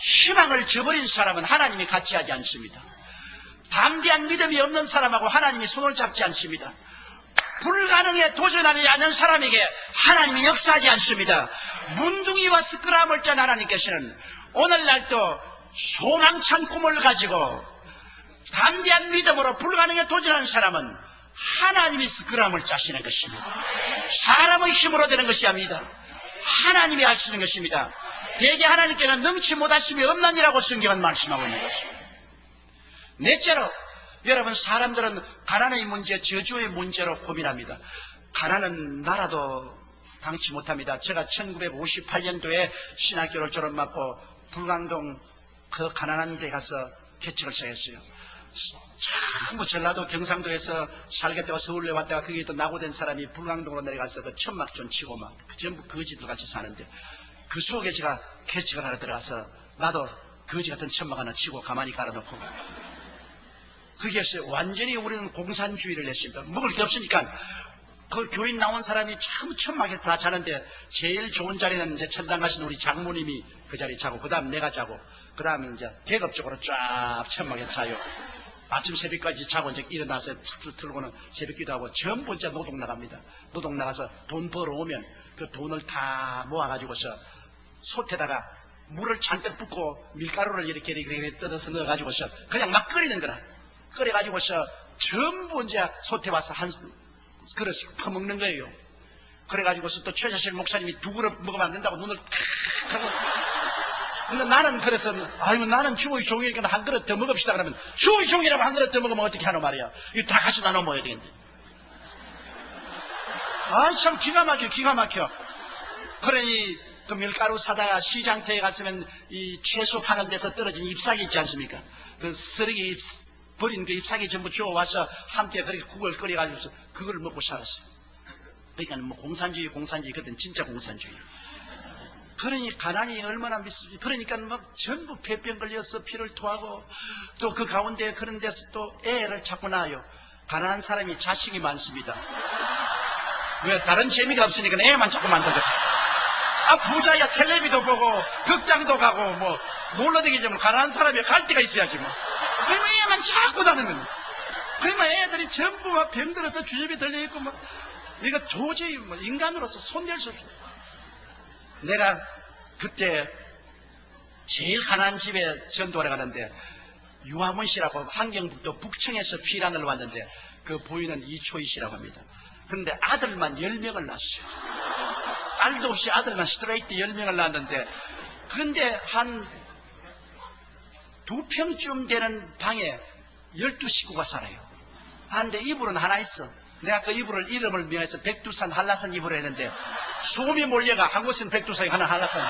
희망을 저버린 사람은 하나님이 같이 하지 않습니다. 담대한 믿음이 없는 사람하고 하나님이 손을 잡지 않습니다. 불가능에 도전하지 않는 사람에게 하나님이 역사하지 않습니다. 문둥이와 스크람을 짠 하나님께서는 오늘날도 소망찬 꿈을 가지고 담대한 믿음으로 불가능에 도전하는 사람은 하나님이 스크람을 짜시는 것입니다. 사람의 힘으로 되는 것이 아닙니다. 하나님이 하시는 것입니다. 대개 하나님께는 능치 못하심이 없나니라고 성경은 말씀하고 있는 것입니다. 넷째로 여러분 사람들은 가난의 문제, 저주의 문제로 고민합니다. 가난은 나라도 당치 못합니다. 제가 1958년도에 신학교를 졸업받고 불광동 그 가난한 데 가서 개척을 시작했어요. 전부 전라도 경상도에서 살겠다고 서울에 왔다가 거기에 또 낙오된 사람이 불광동으로 내려가서 그 천막촌 치고 막 전부 거지들 같이 사는데 그 속에 제가 개척을 하러 들어가서 나도 거지 같은 천막 하나 치고 가만히 깔아놓고 거기에서 완전히 우리는 공산주의를 했습니다. 먹을 게 없으니까 그 교인 나온 사람이 참 천막에서 다 자는데 제일 좋은 자리는 이제 천당 가신 우리 장모님이 그 자리에 자고 그 다음 내가 자고 그 다음에 이제 대급적으로 쫙 천막에서 자요. 아침 새벽까지 자고 이제 일어나서 착수 틀고는 새벽 기도하고 전부 이제 노동 나갑니다. 노동 나가서 돈 벌어오면 그 돈을 다 모아가지고서 솥에다가 물을 잔뜩 붓고 밀가루를 이렇게 뜯어서 넣어가지고서 그냥 막 끓이는 거라. 끓여가지고서 전부 이제 솥에 와서 한 그릇 퍼먹는 거예요. 그래가지고서 또 최자실 목사님이 두 그릇 먹으면 안 된다고 눈을 탁 하고. 근데 나는 그래서, 아이고, 나는 주의 종이니까 한 그릇 더 먹읍시다. 그러면, 주의 종이라고 한 그릇 더 먹으면 어떻게 하노 말이야. 이거 다 같이 나눠 먹어야 되겠네. 아, 참 기가 막혀, 기가 막혀. 그러니, 그 밀가루 사다가 시장터에 갔으면 이 채소 파는 데서 떨어진 잎사귀 있지 않습니까? 그 쓰레기 버린 그 잎사귀 전부 주워와서 함께 그렇게 국을 끓여가지고 그걸 먹고 살았어요. 그러니까 뭐 공산주의, 그땐 진짜 공산주의. 그러니 가난이 얼마나 미스지. 그러니까 막 전부 폐병 걸려서 피를 토하고 또 그 가운데 그런 데서 또 애를 자꾸 낳아요. 가난한 사람이 자식이 많습니다. 왜? 다른 재미가 없으니까 애만 자꾸 만들거든. 아, 부자야 텔레비도 보고 극장도 가고 뭐 놀러다니지만 가난한 사람이 갈 데가 있어야지 뭐. 그러면 애만 자꾸 다니는. 그러면 애들이 전부 막 병들어서 주접이 들려있고 뭐. 이거 도저히 뭐 인간으로서 손댈 수 없어. 내가 그때 제일 가난한 집에 전도를 가는데 유화문 씨라고 환경북도 북청에서 피난을 왔는데 그 부인은 이초희 씨라고 합니다. 그런데 아들만 10명을 낳았어요. 딸도 없이 아들만 스트레이트 10명을 낳았는데 그런데 한 2평쯤 되는 방에 12식구가 살아요. 근데 이불은 하나 있어. 내가 그 이름을 명해서 백두산 한라산 이불을 했는데 소음이 몰려가 한 곳은 백두산이 하나 한라산.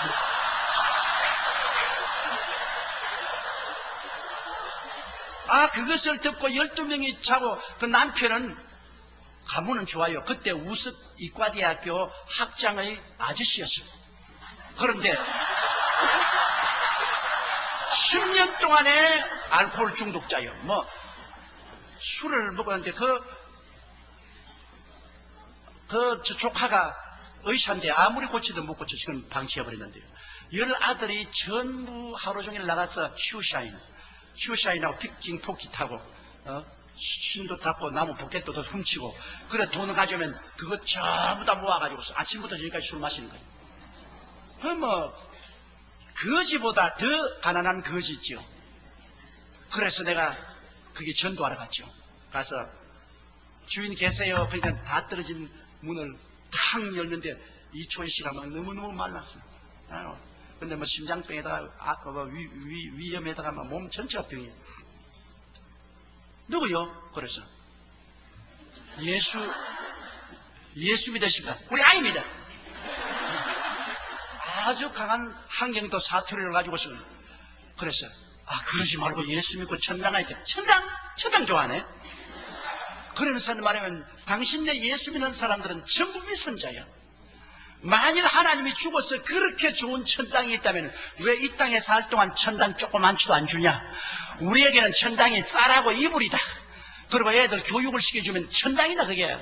아, 그것을 듣고 12명이 자고 그 남편은 가문은 좋아요. 그때 우습 이과대학교 학장의 아저씨였어요. 그런데 10년 동안에 알코올 중독자요. 뭐 술을 먹었는데 그 조카가 의사인데 아무리 고치도 못 고쳐 지금 방치해버렸는데요. 10아들이 전부 하루 종일 나가서 슈샤인하고 피킹 포키 타고 신도 닦고 나무 포켓도 훔치고 그래 돈을 가져오면 그거 전부 다 모아가지고 아침부터 저기까지 술 마시는 거예요. 그 뭐 거지보다 더 가난한 거지 있죠. 그래서 내가 그게 전도하러 갔죠. 가서 주인 계세요. 그러니까 다 떨어진 문을 탁 열는데 이초희 씨가 막 너무너무 말랐어요. 근데 뭐 심장병에다가 위염에다가 막 몸 전체가 병이에요. 누구요? 그래서 예수 믿으십니까? 우리 아입니다. 아주 강한 환경도 사투리를 가지고서 그래서 그러지 말고 예수 믿고 천당 가야 돼. 천당 좋아하네. 그러면서 말하면 당신네 예수 믿는 사람들은 전부 미선자야. 만일 하나님이 죽어서 그렇게 좋은 천당이 있다면 왜 이 땅에 살 동안 천당 조그만치도 안 주냐? 우리에게는 천당이 쌀하고 이불이다. 그리고 애들 교육을 시켜주면 천당이다 그게.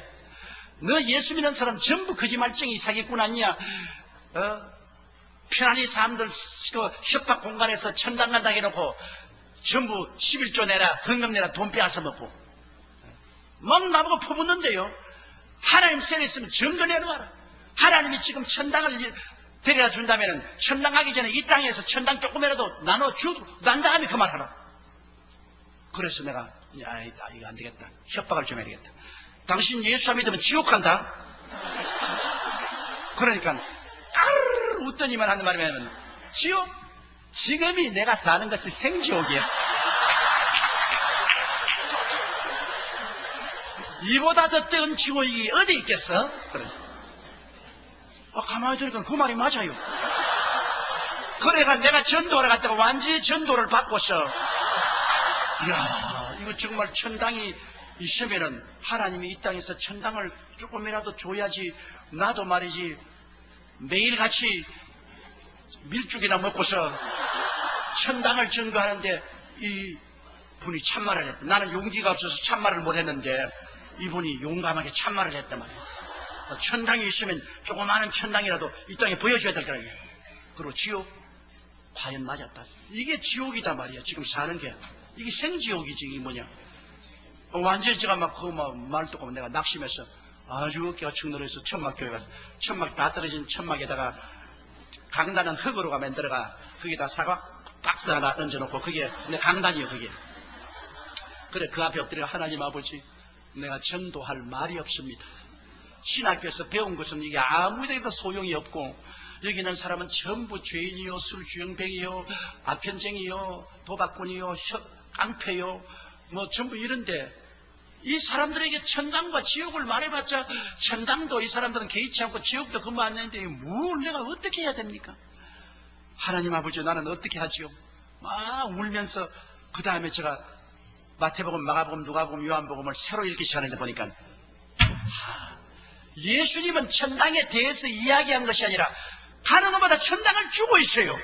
너 예수 믿는 사람 전부 거짓말쟁이 사기꾼 아니야? 편안히 사람들 협박 공간에서 천당 간다 해놓고 전부 11조 내라 헌금 내라 돈 빼앗아 먹고 막 나보고 퍼붓는데요. 하나님 세례 있으면 증거 내놓아라. 하나님이 지금 천당을 데려다 준다면 천당 가기 전에 이 땅에서 천당 조금이라도 난 다음에 그 말 하라. 그래서 내가 이거 안 되겠다. 협박을 좀 해야겠다. 당신 예수 안 믿으면 지옥 간다. 그러니까 까르르 웃더니만 하는 말이면 지옥? 지금이 내가 사는 것이 생지옥이야. 이보다 더 뜨거운 지옥이 어디 있겠어? 그래. 가만히 들으니까 그 말이 맞아요. 그래가 내가 전도를 갔다가 완전히 전도를 받고서 이야 이거 정말 천당이 있으면은 하나님이 이 땅에서 천당을 조금이라도 줘야지 나도 말이지 매일같이 밀죽이나 먹고서 천당을 증거하는데 이 분이 참말을 했다. 나는 용기가 없어서 참말을 못했는데 이분이 용감하게 참말을 했단 말이에요. 천당이 있으면 조그마한 천당이라도 이 땅에 보여줘야 될 거라고요. 그리고 지옥? 과연 맞았다. 이게 지옥이다 말이야. 지금 사는 게. 이게 생지옥이지. 이게 뭐냐. 완전히 제가 막 그거 말 듣고 내가 낙심해서 아주 어깨가 축늘어서 천막교회 가서 천막 다 떨어진 천막에다가 강단은 흙으로가 만들어가 거기다 사과 박스 하나 던져놓고 그게 내 강단이요 그게. 그래, 그 앞에 엎드려 하나님 아버지, 내가 전도할 말이 없습니다. 신학교에서 배운 것은 이게 아무데도 소용이 없고, 여기 있는 사람은 전부 죄인이요, 술주정뱅이요, 아편쟁이요, 도박꾼이요, 깡패요, 뭐 전부 이런데, 이 사람들에게 천당과 지옥을 말해봤자 천당도 이 사람들은 개의치 않고 지옥도 근무 안 내는데 뭘 내가 어떻게 해야 됩니까? 하나님 아버지, 나는 어떻게 하지요? 막 울면서 그 다음에 제가 마태복음, 마가복음, 누가복음, 요한복음을 새로 읽기 시작하는데 보니까 예수님은 천당에 대해서 이야기한 것이 아니라 가는 것마다 천당을 주고 있어요.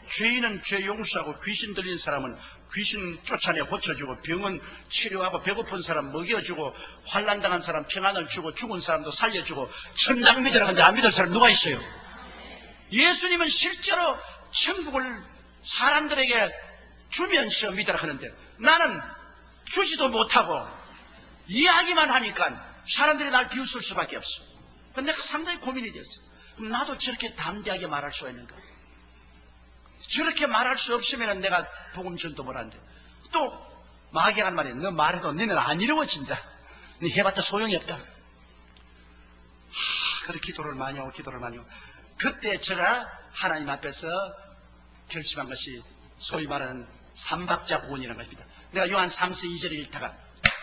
죄인은 죄 용서하고 귀신 들린 사람은 귀신 쫓아내 고쳐주고 병은 치료하고 배고픈 사람 먹여주고 환난당한 사람 평안을 주고 죽은 사람도 살려주고 천당 믿으라고 하는데 안 믿을 사람 누가 있어요? 예수님은 실제로 천국을 사람들에게 주면서 믿으라 하는데 나는 주지도 못하고 이야기만 하니까 사람들이 날 비웃을 수밖에 없어. 근데 내가 상당히 고민이 됐어. 그럼 나도 저렇게 담대하게 말할 수가 있는가? 저렇게 말할 수 없으면 내가 복음 전도 못한대. 또 마귀가 한 말이야. 너 말해도 너는 안 이루어진다. 너 해봤자 소용이 없다. 그래 기도를 많이 하고 그때 제가 하나님 앞에서 결심한 것이 소위 말하는 삼박자 구원이라는 것입니다. 내가 요한 3서 2절을 읽다가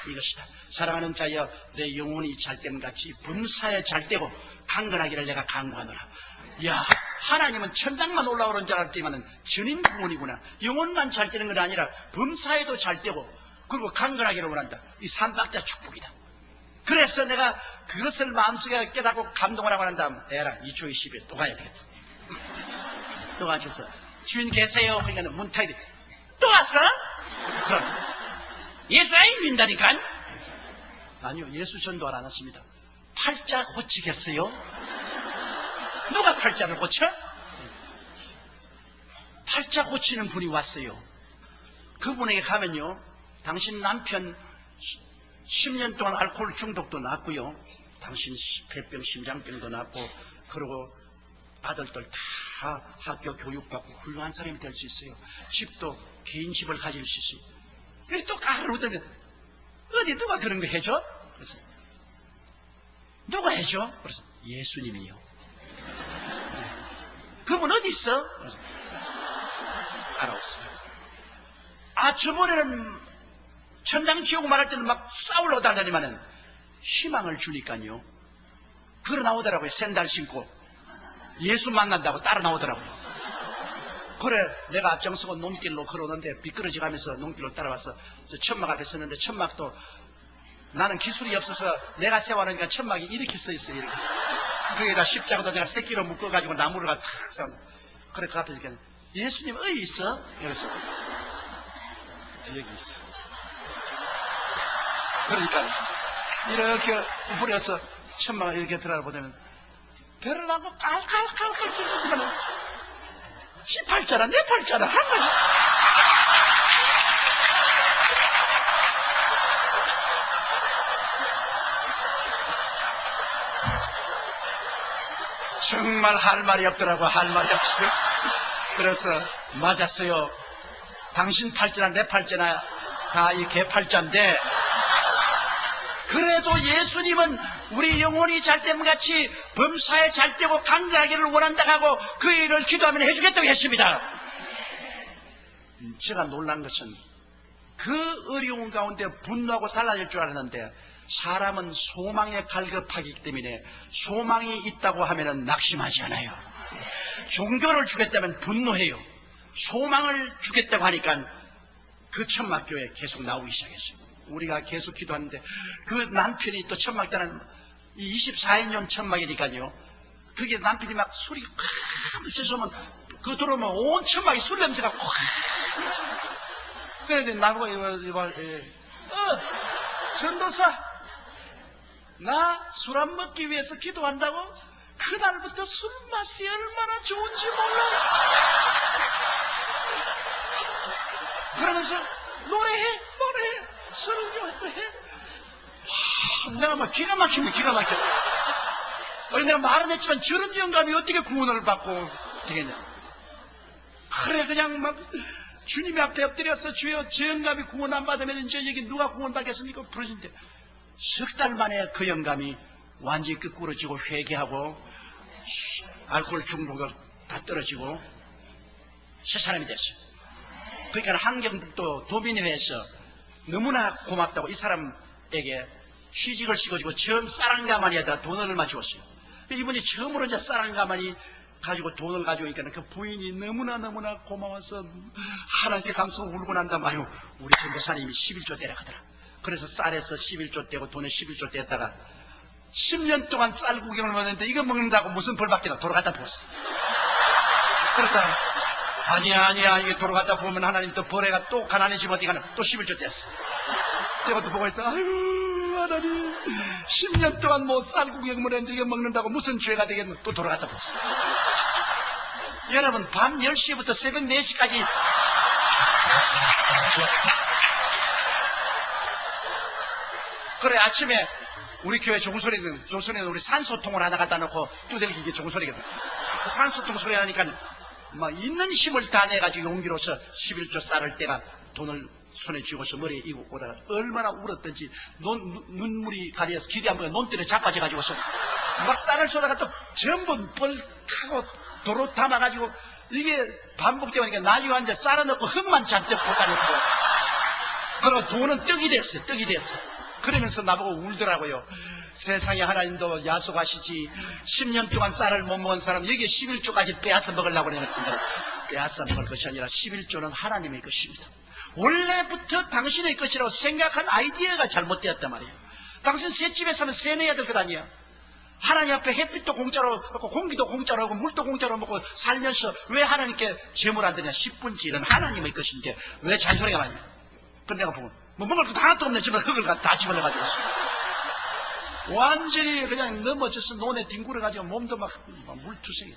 이것이다. 사랑하는 자여 내 영혼이 잘됨같이 범사에 잘되고 강건하기를 내가 간구하노라. 야, 하나님은 천당만 올라오는 줄 알았더니만은 전인 구원이구나. 영혼만 잘되는 건 아니라 범사에도 잘되고 그리고 강건하기를 원한다. 이 삼박자 축복이다. 그래서 내가 그것을 마음속에 깨닫고 감동을 하고 난 다음 에라 2주 20일 또 가야 되겠다. 또 가셔서 주인 계세요. 그러니까 문탁이 또 왔어? 그럼 예수 안 믿는다니까? 아니요, 예수 전도를 안 하십니다. 팔자 고치겠어요? 누가 팔자를 고쳐? 팔자 고치는 분이 왔어요. 그분에게 가면요, 당신 남편 10년 동안 알코올 중독도 났고요, 당신 폐병, 심장병도 났고, 그리고 아들들 다 학교 교육받고 훌륭한 사람이 될 수 있어요. 집도 개인 집을 가질 수 있어요. 그래서 또 가르치면 어디 누가 그런 거 해줘? 그래서 누가 해줘? 그래서 예수님이요. 그분 어디 있어? 알아왔어요. 아, 저번에는 천당 지옥 말할 때는 막 싸우려고 다니만은 희망을 주니까요. 걸어 나오더라고요. 샌들 신고 예수 만난다고 따라 나오더라고요. 그래, 내가 앞장서고 논길로 걸어오는데 미끄러지 가면서 논길로 따라와서 천막 앞에 섰는데 천막도 나는 기술이 없어서 내가 세워놓으니까 천막이 이렇게 서 있어요. 이렇게. 거기에다 십자가도 내가 새끼로 묶어가지고 나무를 탁 쌓아. 그래, 그 앞에 이렇게 예수님 어디 있어? 그래서 여기 있어. 그러니까 이렇게 부려서 천막을 이렇게 들어보면 배를 나고 깔깔깔깔 끓이면 지 팔자라 내 팔자라 한 가지. 정말 할 말이 없더라고. 할 말이 없어요. 그래서 맞았어요. 당신 팔자나 내 팔자나 다 이 개 팔자인데 그래도 예수님은 우리 영혼이 잘됨같이 범사에 잘되고 강건하기를 원한다고 하고 그 일을 기도하면 해주겠다고 했습니다. 제가 놀란 것은 그 어려운 가운데 분노하고 달라질 줄 알았는데 사람은 소망에 갈급하기 때문에 소망이 있다고 하면 낙심하지 않아요. 종교를 주겠다면 분노해요. 소망을 주겠다고 하니까 그 천막교회 계속 나오기 시작했어요. 우리가 계속 기도하는데 그 남편이 또 천막단은 24인용 천막이니까요. 그게 남편이 막 술이 확 미쳐서면 그거 들어오면 온 천막이 술 냄새가 확. 그런데 나보고 전도사 나 술 안 먹기 위해서 기도한다고? 그날부터 술 맛이 얼마나 좋은지 몰라. 그러면서 노래해 설교도 해. 내가 막 기가 막히면 기가 막혀. 내가 말은 했지만 저런 영감이 어떻게 구원을 받고 되겠냐. 그래 그냥 막 주님 앞에 엎드려서 주여 저 영감이 구원 안 받으면 이제 여기 누가 구원 받겠습니까? 부르신데 석 달 만에 그 영감이 완전히 끄꾸러지고 회개하고 알코올 중독도 다 떨어지고 새 사람이 됐어요. 그러니까 한경북도 도민회에서 너무나 고맙다고 이 사람에게 취직을 시켜주고 처음 쌀한가마니에다가 돈을 얼마 주었어요. 이분이 처음으로 이제 쌀한가마니 가지고 돈을 가져오니까 그 부인이 너무나 고마워서 하나님께 감사하고 울고 난다 말이오. 우리 전도사님이 11조 떼라 하더라. 그래서 쌀에서 11조 떼고 돈에 11조 떼다가 10년 동안 쌀 구경을 먹는데 이거 먹는다고 무슨 벌 받기나 도로 갖다 부었어. 그러다가 아니야 이게 도로 갖다 부으면 하나님 또 벌에가 또 가난해지면 어디가나 또 11조 뗐어. 내가 또 보고 있다. 아유 하나님 10년 동안 뭐 쌀 구경을 했는데 이거 먹는다고 무슨 죄가 되겠노. 또 도로 갖다 부었어. 여러분 밤 10시부터 새벽 4시까지 그래 아침에 우리 교회 종소리는 우리 산소통을 하나 갖다 놓고 두들기 이게 종소리거든. 산소통 소리 하니까 막 있는 힘을 다 내가지고 용기로서 11조 쌀을 떼가 돈을 손에 쥐고서 머리에 이고 오다가 얼마나 울었던지 눈물이 가려서 길이 안 보여 논뜰에 자빠져가지고서 막 쌀을 쏘다가 또 전부 벌타고 도로 담아가지고 이게 반복되고 하니까 나중에 앉아 쌀을 넣고 흙만 잔뜩 볶아냈어요. 그리고 돈은 떡이 됐어요. 그러면서 나보고 울더라고요. 세상에 하나님도 야속하시지 10년 동안 쌀을 못 먹은 사람 여기 11조까지 빼앗아 먹으려고 그랬습니다. 빼앗아 먹을 것이 아니라 11조는 하나님의 것입니다. 원래부터 당신의 것이라고 생각한 아이디어가 잘못되었단 말이에요. 당신 새집에 사면 새 내야 될 것 아니야. 하나님 앞에 햇빛도 공짜로 먹고 공기도 공짜로 하고 물도 공짜로 먹고 살면서 왜 하나님께 제물 안 드냐. 10분째 이런 하나님의 것인데 왜 잔소리가 많냐. 그런데 내가 보면 뭐 먹을 것도 하나도 없네. 지금 흙을 다 집어넣어가지고 완전히 그냥 넘어져서 논에 뒹굴어가지고 몸도 막 물투성이.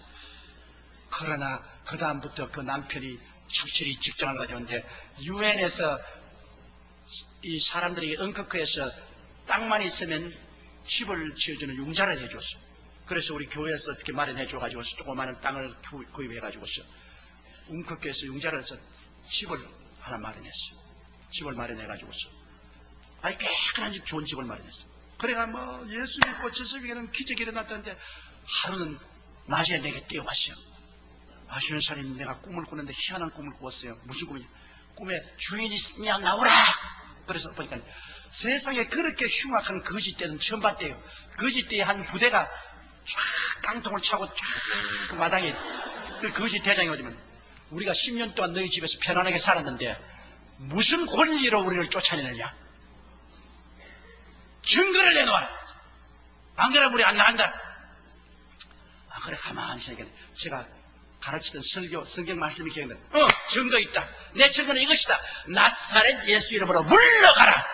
그러나 그 다음부터 그 남편이 착실히 직장을 가져오는데 유엔에서 이 사람들이 응급구에서 땅만 있으면 집을 지어주는 융자를 해줬어. 그래서 우리 교회에서 어떻게 마련해줘가지고 조그마한 땅을 구입해가지고서 응급구에서 융자를 해서 집을 하나 마련했어. 집을 마련해가지고서 아이 깨끗한 집 좋은 집을 마련했어. 그래가 뭐 예수 믿고 70일에는 기적이 일어났다는데 하루는 낮에 내게 뛰어왔어요. 아시는사님 내가 꿈을 꾸는데 희한한 꿈을 꾸었어요. 무슨 꿈이냐. 꿈에 주인이 그냥 나오라. 그래서 보니까 세상에 그렇게 흉악한 거짓대는 처음 봤대요. 거짓대에 한 부대가 쫙 깡통을 차고 쫙 마당에 그 거짓 대장이 오지만 우리가 10년 동안 너희 집에서 편안하게 살았는데 무슨 권리로 우리를 쫓아내느냐. 증거를 내놓아라. 안 그러면 우리 안 나간다. 아 그래 가만히 생각해. 제가 가르치던 성경 말씀이 기억나. 증거 있다. 내 증거는 이것이다. 나사렛 예수 이름으로 물러가라.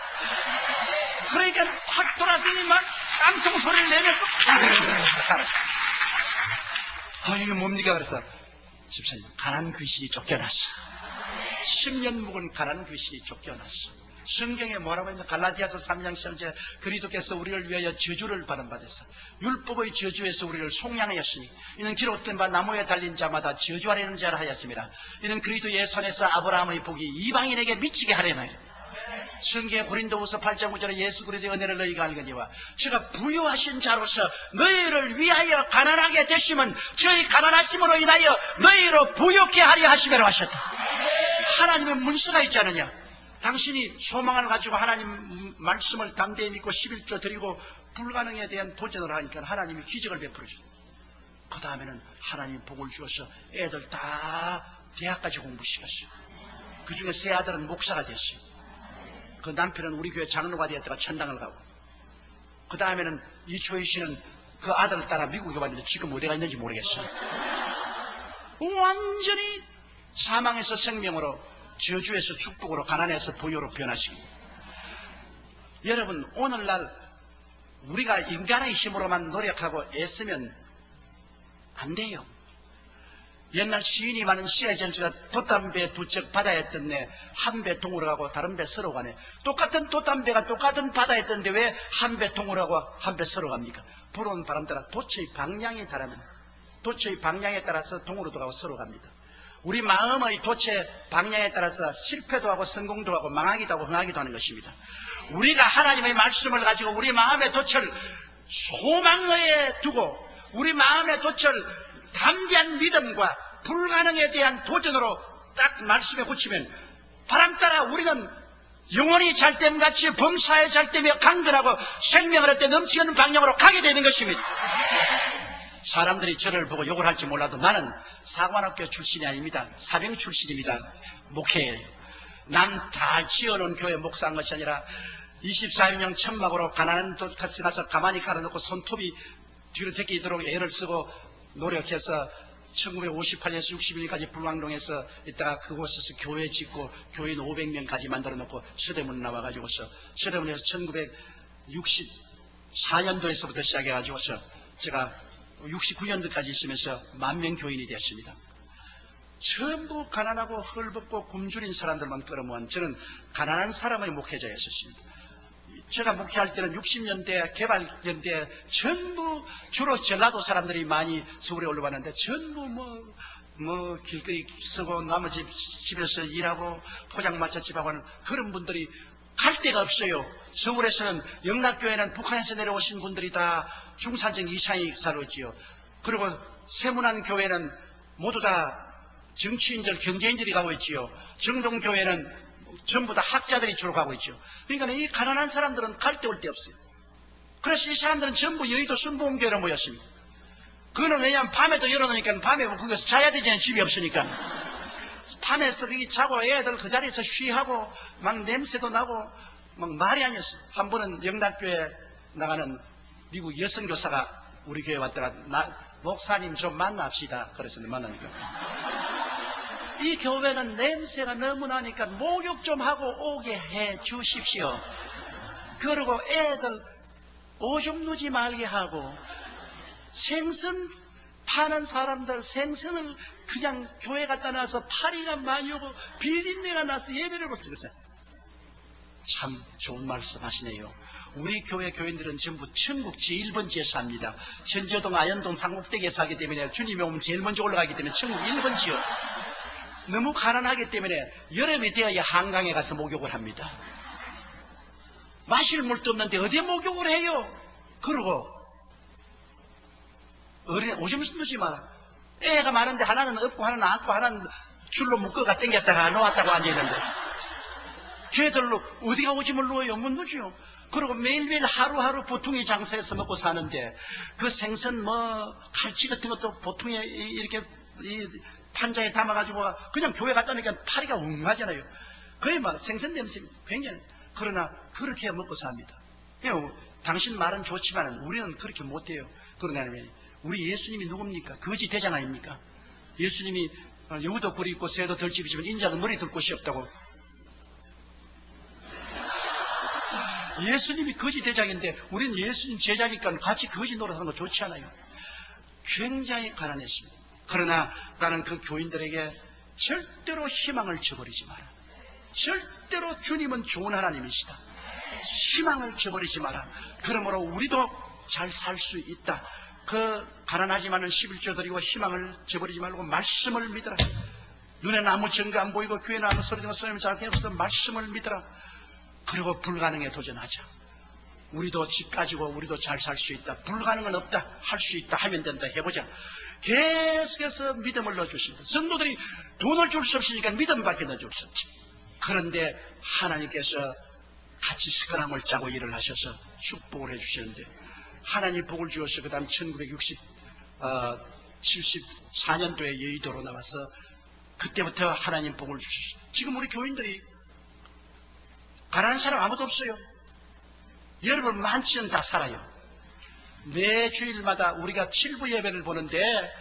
그러니까 확 돌아서니 막 깡통 소리를 내면서 이게 뭡니까? 그래서 집사님 가난 귀신이 쫓겨났어. 10년 묵은 가난 귀신이 쫓겨났어. 성경에 뭐라고 했냐. 갈라디아서 3장 13절 그리스도께서 우리를 위하여 저주를 받은 바 되사 율법의 저주에서 우리를 속량하였으니 이는 기록된 바 나무에 달린 자마다 저주 아래는 자라 하였습니다. 이는 그리스도 예수 안에서 아브라함의 복이 이방인에게 미치게 하려나요. 성경의 고린도후서 8장 9절에 예수 그리스도의 은혜를 너희가 알거니와 저가 부유하신 자로서 너희를 위하여 가난하게 되시면 저희 가난하심으로 인하여 너희로 부유케 하려 하시매로 하셨다. 하나님의 문서가 있지 않느냐. 당신이 소망을 가지고 하나님 말씀을 담대히 믿고 11조 드리고 불가능에 대한 도전을 하니까 하나님이 기적을 베풀어 주셨어요. 그 다음에는 하나님이 복을 주어서 애들 다 대학까지 공부시켰어요. 그 중에 세 아들은 목사가 됐어요. 그 남편은 우리 교회 장로가 되었다가 천당을 가고, 그 다음에는 이초희 씨는 그 아들을 따라 미국에 왔는데 지금 어디가 있는지 모르겠어요. 완전히 사망에서 생명으로, 저주에서 축복으로, 가난에서 부유로 변하십니다. 여러분, 오늘날 우리가 인간의 힘으로만 노력하고 애쓰면 안 돼요. 옛날 시인이 많은 시의 전수가 돛담배 두 척 바다에 떴네. 한 배 동으로 가고 다른 배 서로 가네. 똑같은 돛담배가 똑같은 바다에 떴는데 왜 한 배 동으로 가고 한 배 서로 갑니까? 불어오는 바람 따라 돛의 방향에 따라서 동으로도 가고 서로 갑니다. 우리 마음의 도체 방향에 따라서 실패도 하고 성공도 하고 망하기도 하고 흥하기도 하는 것입니다. 우리가 하나님의 말씀을 가지고 우리 마음의 돛을 소망에 두고 우리 마음의 돛을 담대한 믿음과 불가능에 대한 도전으로 딱 말씀에 붙이면 바람 따라 우리는 영혼이 잘됨같이 범사에 잘되며 강건하고 생명을 할 때 넘치는 방향으로 가게 되는 것입니다. 사람들이 저를 보고 욕을 할지 몰라도 나는 사관학교 출신이 아닙니다. 사병 출신입니다. 목회예요. 남 잘 지어놓은 교회 목사한 것이 아니라 24인용 천막으로 가난한 돈까지 가서 가만히 깔아놓고 손톱이 뒤로 제끼도록 애를 쓰고 노력해서 1958년에서 61년까지 불광동에서 있다가 그곳에서 교회 짓고 교인 500명까지 만들어 놓고 서대문 나와가지고서 서대문에서 1964년도에서부터 시작해가지고서 제가 69년도까지 있으면서 10,000명 교인이 되었습니다. 전부 가난하고 헐벗고 굶주린 사람들만 끌어모은 저는 가난한 사람의 목회자였습니다. 제가 목회할 때는 60년대 개발년대 전부 주로 전라도 사람들이 많이 서울에 올라왔는데 전부 길거리 쓰고 나머지 집에서 일하고 포장마차집하고 하는 그런 분들이 갈 데가 없어요. 서울에서는 영락교회는 북한에서 내려오신 분들이 다 중산층 이상이 살았지요. 그리고 세문안 교회는 모두 다 정치인들, 경제인들이 가고 있지요. 정동교회는 전부 다 학자들이 주로 가고 있죠. 그러니까 이 가난한 사람들은 갈 데 올 데 없어요. 그래서 이 사람들은 전부 여의도 순복음교회로 모였습니다. 그거는 왜냐하면 밤에도 열어놓으니까 밤에 거기서 자야 되잖아요. 집이 없으니까. 밤에서 거기 자고 애들 그 자리에서 쉬하고 막 냄새도 나고 막 말이 아니었어. 한 번은 영락교회 나가는 미국 여성교사가 우리 교회 왔더라. 목사님 좀 만납시다. 그래서 만나니까. 이 교회는 냄새가 너무 나니까 목욕 좀 하고 오게 해 주십시오. 그리고 애들 오줌 누지 말게 하고 생선 파는 사람들 생선을 그냥 교회 갖다 놔서 파리가 많이 오고 비린내가 나서 예배를 못 드렸어요. 참 좋은 말씀 하시네요. 우리 교회 교인들은 전부 천국 제1번지에 삽니다. 현저동, 아현동, 상곡대기에 살기 때문에 주님이 오면 제일 먼저 올라가기 때문에 천국 1번지요. 너무 가난하기 때문에 여름이 되어야 한강에 가서 목욕을 합니다. 마실 물도 없는데 어디에 목욕을 해요? 그러고 어린애 오줌 누지 마라. 애가 많은데 하나는 없고 하나는 안고 하나는 줄로 묶어가 당겼다가 놓았다고 앉아있는데 걔들로 어디가 오줌을 누워요? 못 누지요. 그리고 매일매일 하루하루 보통의 장사에서 먹고 사는데 그 생선 갈치 같은 것도 보통에 이렇게 판자에 담아가지고 그냥 교회 갔다 오니까 파리가 웅하잖아요. 거의 막 생선 냄새 굉장히. 그러나 그렇게 먹고 삽니다. 당신 말은 좋지만 우리는 그렇게 못해요. 그러나 우리 예수님이 누굽니까? 거지 대장 아닙니까? 예수님이 여우도 뿔이 있고 새도 덜집이지만 인자는 머리 들 곳이 없다고. 예수님이 거지 대장인데 우리는 예수님 제자니까 같이 거지 노릇하는 거 좋지 않아요. 굉장히 가난했습니다. 그러나 나는 그 교인들에게 절대로 희망을 저버리지 마라. 절대로 주님은 좋은 하나님이시다. 희망을 저버리지 마라. 그러므로 우리도 잘 살 수 있다. 그 가난하지만은 11조 드리고 희망을 저버리지 말고 말씀을 믿어라. 눈에는 아무 증거 안 보이고 귀에는 아무 소리 듣는 소리를 잘 깨어서도 말씀을 믿어라. 그리고 불가능에 도전하자. 우리도 집 가지고 우리도 잘 살 수 있다. 불가능은 없다. 할 수 있다. 하면 된다. 해보자. 계속해서 믿음을 넣어주십니다. 성도들이 돈을 줄 수 없으니까 믿음밖에 넣어줄 수 없지. 그런데 하나님께서 같이 스크람을 짜고 일을 하셔서 축복을 해주시는데 하나님 복을 주어서 그 다음 1974년도에 여의도로 나와서 그때부터 하나님 복을 주셨어요. 지금 우리 교인들이 가난한 사람 아무도 없어요. 여러분 많지는 다 살아요. 매 주일마다 우리가 7부 예배를 보는데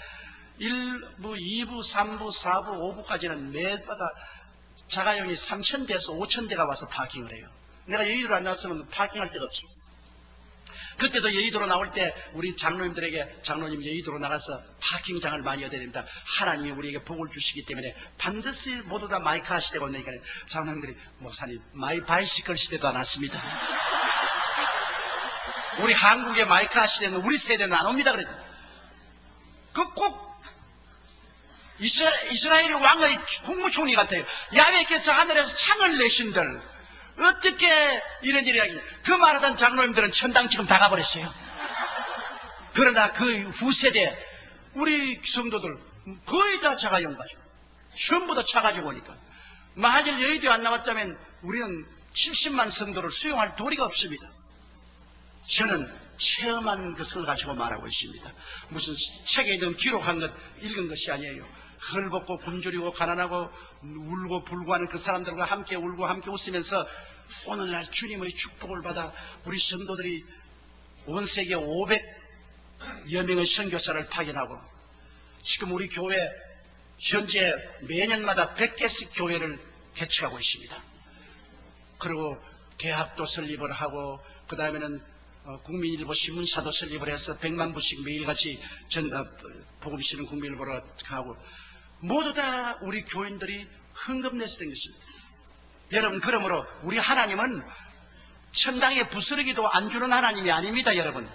1부, 2부, 3부, 4부, 5부까지는 매일마다 자가용이 3,000대에서 5,000대가 와서 파킹을 해요. 내가 여의도로 안 나왔으면 파킹할 데가 없어. 그때도 여의도로 나올 때 우리 장로님들에게 장로님 여의도로 나가서 파킹장을 많이 얻어야 됩니다. 하나님이 우리에게 복을 주시기 때문에 반드시 모두 다 마이카 시대가 오니까 장로님들이 목사님 마이 바이시클 시대도 안 왔습니다. 우리 한국의 마이카 시대는 우리 세대는 안 옵니다. 그랬죠. 그 꼭 이스라엘 왕의 국무총리 같아요. 야훼께서 하늘에서 창을 내신들 어떻게 이런 일이 하기. 그 말하던 장로님들은 천당 지금 다 가버렸어요. 그러나 그 후세대 우리 성도들 거의 다 자가용가죠. 전부 다 차가지고 오니까 만일 여의도에 안 나왔다면 우리는 70만 성도를 수용할 도리가 없습니다. 저는 체험한 것을 가지고 말하고 있습니다. 무슨 책에 있는 기록한 것 읽은 것이 아니에요. 헐벗고 굶주리고 가난하고 울고 불고하는 그 사람들과 함께 울고 함께 웃으면서 오늘날 주님의 축복을 받아 우리 성도들이 온 세계 500여 명의 선교사를 파견하고 지금 우리 교회 현재 매년마다 100개씩 교회를 개척하고 있습니다. 그리고 대학도 설립을 하고 그 다음에는 국민일보 신문사도 설립을 해서 100만 부씩 매일같이 복음 실은 국민일보로 가고 모두 다 우리 교인들이 헌금내서 된 것입니다. 여러분, 그러므로 우리 하나님은 천당에 부스러기도 안 주는 하나님이 아닙니다. 여러분,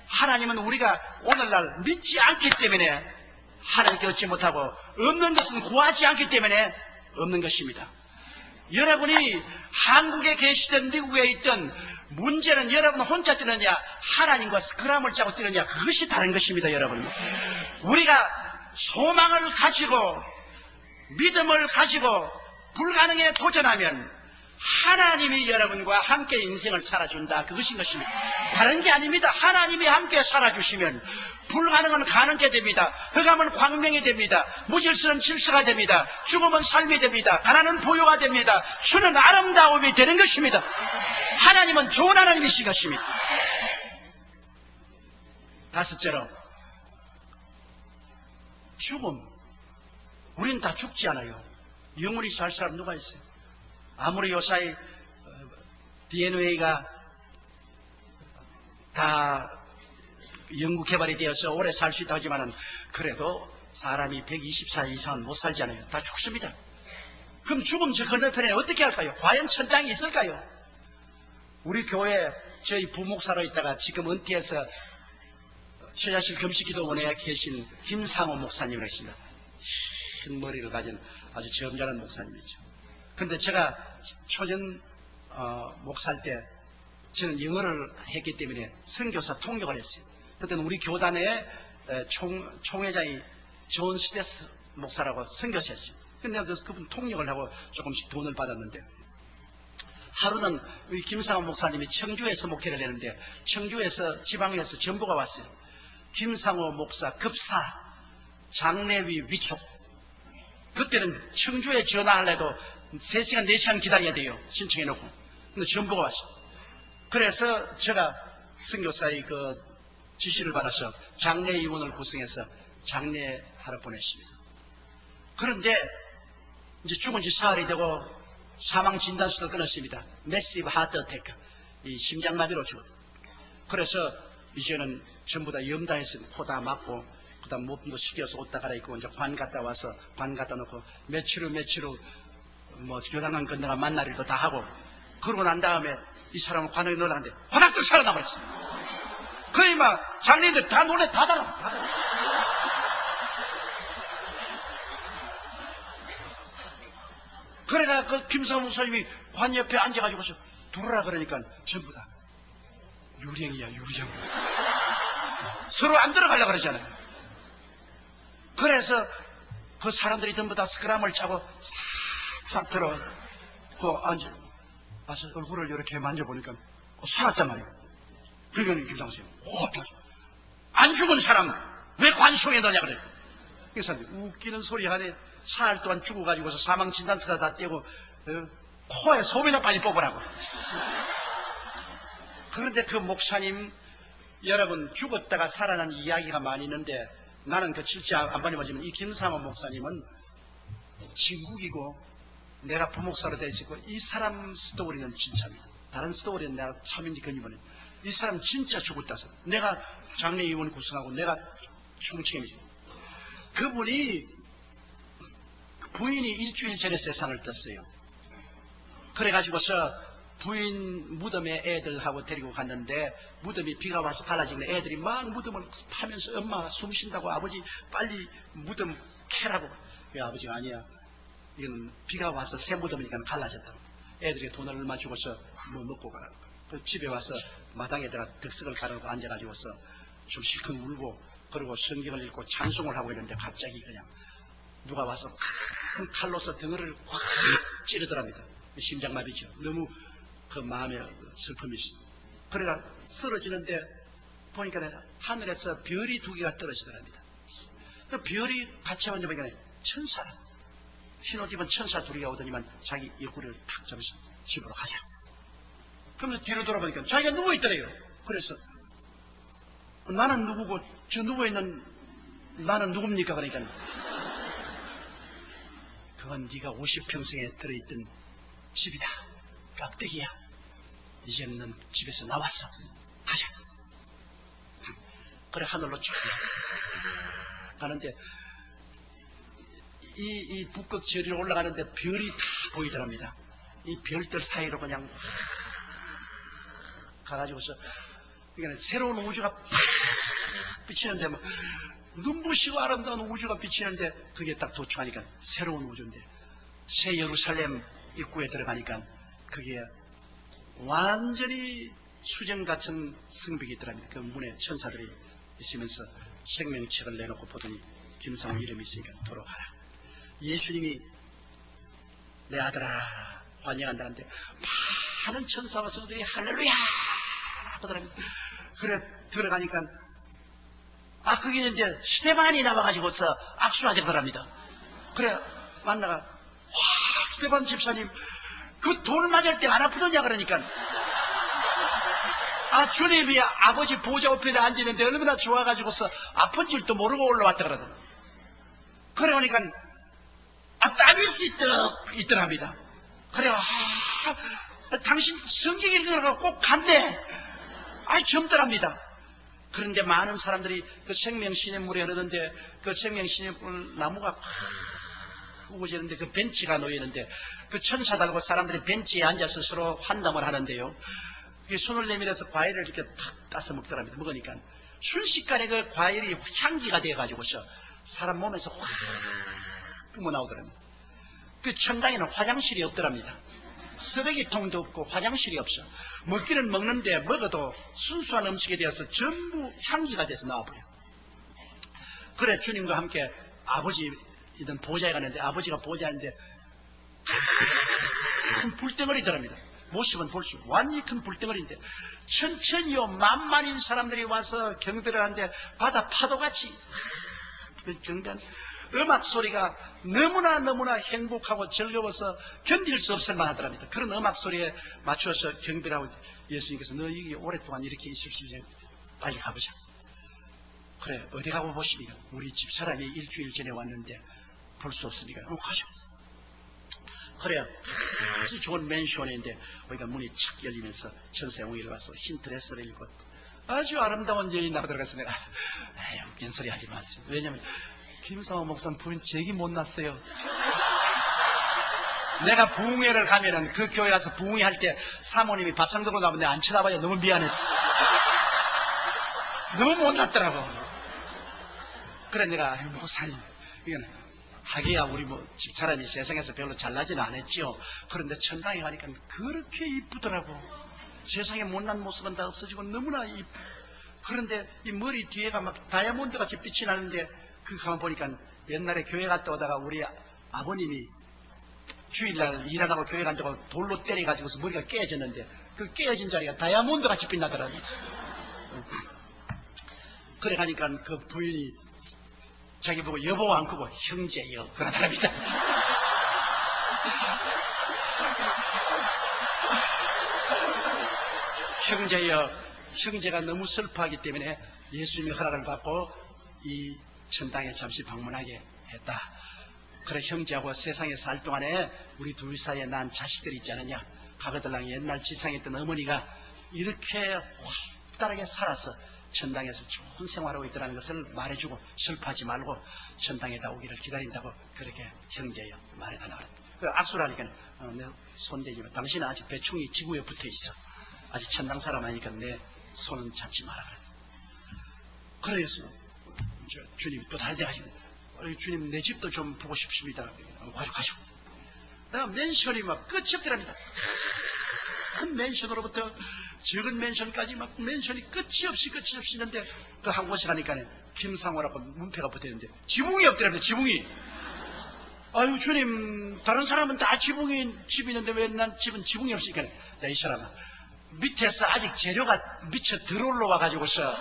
하나님은 우리가 오늘날 믿지 않기 때문에 하나님께 얻지 못하고 없는 것은 구하지 않기 때문에 없는 것입니다. 여러분이 한국에 계시든 미국에 있든 문제는 여러분 혼자 뛰느냐 하나님과 스크럼을 짜고 뛰느냐 그것이 다른 것입니다. 여러분, 우리가 소망을 가지고 믿음을 가지고 불가능에 도전하면 하나님이 여러분과 함께 인생을 살아준다. 그것인 것입니다. 다른 게 아닙니다. 하나님이 함께 살아주시면 불가능은 가능하게 됩니다. 흑암은 광명이 됩니다. 무질서는 질서가 됩니다. 죽음은 삶이 됩니다. 가난은 보유가 됩니다. 주는 아름다움이 되는 것입니다. 하나님은 좋은 하나님이신 것입니다. 다섯째로 죽음. 우리는 다 죽지 않아요. 영원히 살 사람 누가 있어요? 아무리 요사이 DNA가 다 연구 개발이 되어서 오래 살 수 있다고 하지만은 그래도 사람이 120살 이상은 못 살잖아요. 다 죽습니다. 그럼 죽음 저 건너편에 어떻게 할까요? 과연 천장이 있을까요? 우리 교회 저희 부목사로 있다가 지금 은퇴해서 처자실 금식기도원에 계신 김상호 목사님이라고 있습니다. 흰 머리를 가진 아주 점잖은 목사님이죠. 근데 제가 초전 목사일 때 저는 영어를 했기 때문에 선교사 통역을 했어요. 그때는 우리 교단의 총회장이 존 스테스 목사라고 선교사였어요. 근데 그분 통역을 하고 조금씩 돈을 받았는데 하루는 우리 김상호 목사님이 청주에서 목회를 했는데 청주에서 지방에서 전보가 왔어요. 김상호 목사 급사 장례위 위촉. 그때는 청주에 전화하려도 3시간, 4시간 기다려야 돼요. 신청해놓고. 근데 전보가 왔어요. 그래서 제가 선교사의 그 지시를 받아서 장례위원을 구성해서 장례하러 보냈습니다. 그런데 이제 죽은 지 사흘이 되고 사망 진단서를 끊었습니다. 매시브 하트 어태크. 이 심장마비로 죽었어요. 그래서 이제는 전부 다 염다해서 코 다 막고 그 다음 몸도 씻겨서 옷 다 갈아입고 이제 관 갔다 와서 관 갖다 놓고 며칠 후 뭐 교단관 건너가 만날일도 다 하고 그러고 난 다음에 이 사람은 관에 넣으려는데 화닥도 살아나버렸어. 거의 막 장례인들 다 놀래 다 달아. 그래가 그 김성호 목사님이 관 옆에 앉아가지고서 dur으라 그러니까 전부 다 유령이야 유령. 서로 안 들어가려고 그러잖아요. 그래서 그 사람들이 전부 다 스크럼을 차고 싹 들어 그 와서 얼굴을 이렇게 만져보니까 살았단 말이에요. 그러니까 김상호 선생님 안 죽은 사람 왜 관속에 넣냐 그래요. 그래서 웃기는 소리 하네. 사흘 동안 죽어가지고서 사망 진단서다 다 떼고 코에 소변을 빨리 뽑으라고. 그런데 그 목사님 여러분 죽었다가 살아난 이야기가 많이 있는데 나는 그 실제 안 봐지만 이 김상호 목사님은 진국이고 내가 부목사로 되어 있고 이 사람 스토리는 진짜입니다. 다른 스토리는 내가 참인지 건이보니 이 사람 진짜 죽었다서 내가 장례위원 구성하고 내가 총책임이지. 그분이 부인이 일주일 전에 세상을 떴어요. 그래가지고서 부인 무덤에 애들하고 데리고 갔는데 무덤이 비가 와서 갈라지는 애들이 막 무덤을 파면서 엄마 숨 쉰다고 아버지 빨리 무덤 캐라고. 그 아버지가 아니야. 이건 비가 와서 새 묻으니까 갈라졌다고. 애들이 돈을 얼마 주고서 뭐 먹고 가라고. 그 집에 와서 마당에다가 득석을 가르고 앉아가지고서 좀 실컷 울고 그리고 성경을 읽고 찬송을 하고 있는데 갑자기 그냥 누가 와서 큰 칼로서 등을 확 찌르더랍니다. 심장마비죠. 너무 그 마음에 슬픔이 있어. 그래가 쓰러지는데 보니까 하늘에서 별이 2개가 떨어지더랍니다. 그 별이 같이 왔는데 보니까 천사, 흰옷 입은 천사 2이가 오더니만 자기 옆구리를 탁 잡아서 집으로 가자. 그러면서 뒤로 돌아보니까 자기가 누워있더래요. 그래서 나는 누구고 저 누워있는 나는 누굽니까? 그러니까 그건 네가 50평생에 들어있던 집이다. 깍대기야. 이제는 넌 집에서 나왔어. 가자. 그래 하늘로 쭉 가는데 이 북극 저리로 올라가는데 별이 다 보이더랍니다. 이 별들 사이로 그냥 가가지고서 그러니까 새로운 우주가 비치는데 뭐 눈부시고 아름다운 우주가 비치는데 그게 딱 도착하니까 새로운 우주인데 새 예루살렘 입구에 들어가니까 그게 완전히 수정 같은 성벽이 있더랍니다. 그 문에 천사들이 있으면서 생명책을 내놓고 보더니 김상우 이름이 있으니까 돌아가라. 예수님이 내 아들아 환영한다는데 많은 천사와 성들이 할렐루야 하더랍니다. 그래 들어가니까 그게 이제 스테반이 나와가지고서 악수하자더랍니다. 그래 만나가 와 스테반 집사님 그 돌 맞을 때 안 아프더냐 그러니까 주님이 아버지 보좌 옆에 앉았는데 얼마나 좋아가지고서 아픈 줄도 모르고 올라왔다 그러더라. 그래 보니까 땀이 있더랍니다. 그래 당신 성경 읽으라고 꼭 간대. 젊더랍니다. 그런데 많은 사람들이 그 생명시냇물에 흐르는데 그 생명시냇물 나무가 우거지는데 그 벤치가 놓이는데 그 천사 달고 사람들이 벤치에 앉아서 서로 환담을 하는데요. 손을 내밀어서 과일을 이렇게 탁 따서 먹더랍니다. 먹으니까 순식간에 그 과일이 향기가 되어가지고서 사람 몸에서 확 뿜어 나오더랍니다. 그 천당에는 화장실이 없더랍니다. 쓰레기통도 없고 화장실이 없어. 먹기는 먹는데 먹어도 순수한 음식에 대해서 전부 향기가 돼서 나와버려. 그래 주님과 함께 아버지이던 보좌에 가는데 아버지가 보좌인데 큰 불덩어리더랍니다. 모습은 볼수록 완전히 큰 불덩어리인데 천천히요 만만인 사람들이 와서 경배를 하는데 바다 파도같이 경배한 음악 소리가 너무나 행복하고 즐거워서 견딜 수 없을 만하더랍니다. 그런 음악 소리에 맞추어서 경배를 하고 예수님께서 너 여기 오랫동안 이렇게 있을 수 있냐 빨리 가보자. 그래 어디 가고 보시니까 우리 집사람이 일주일 전에 왔는데 볼 수 없으니까 가죠. 그래요. 아주 좋은 맨션인데 거기가 문이 착 열리면서 천사용이를 와서 흰 드레스를 입고 아주 아름다운 여인이 나가 들어가서 내가 웃긴 소리 하지 마세요. 왜냐면 김상호 목사님 부인 제기 못 났어요. 내가 부흥회를 가면은 그 교회 가서 부흥회 할 때 사모님이 밥상 들고 나오면 내가 안 쳐다봐요. 너무 미안했어. 너무 못 났더라고. 그래 내가 목사님 이거는 하기야 우리 집사람이 세상에서 별로 잘나지는 않았지요. 그런데 천당에 가니까 그렇게 이쁘더라고. 세상에 못난 모습은 다 없어지고 너무나 이쁘. 그런데 이 머리 뒤에가 막 다이아몬드 같이 빛이 나는데 그 가만 보니까 옛날에 교회 갔다 오다가 우리 아버님이 주일날 일 안 하고 교회 간다고 돌로 때려가지고서 머리가 깨졌는데 그 깨진 자리가 다이아몬드 같이 빛나더라고요. 그래 가니까 그 부인이 자기 보고 여보 안 크고 형제여 그러더랍니다. 형제여 형제가 너무 슬퍼하기 때문에 예수님의 허락을 받고 이 천당에 잠시 방문하게 했다. 그래 형제하고 세상에 살 동안에 우리 둘 사이에 난 자식들이 있지 않느냐. 가거들랑 옛날 지상에 있던 어머니가 이렇게 활달하게 살아서 천당에서 좋은 생활하고 있다는 것을 말해주고 슬퍼하지 말고 천당에다 오기를 기다린다고 그렇게 형제여 말해달라고. 그 악수를 하니까 내 손대지 마. 당신은 아직 배충이 지구에 붙어 있어. 아직 천당 사람 아니니까 내 손은 잡지 마라. 그래서 주님이 또 다른 데 가시면 주님 내 집도 좀 보고 싶습니다. 가지고. 내가 맨션이 막 끝이 없더랍니다. 큰 맨션으로부터 적은 맨션까지 막 맨션이 끝이 없이 있는데 그 한 곳에 가니까 김상호라고 문패가 붙어있는데 지붕이 없더랍니다. 지붕이. 아유 주님 다른 사람은 다 집이 있는데 왜 난 집은 지붕이 없으니까 야 이 사람아 밑에서 아직 재료가 미쳐 들어올라 와가지고서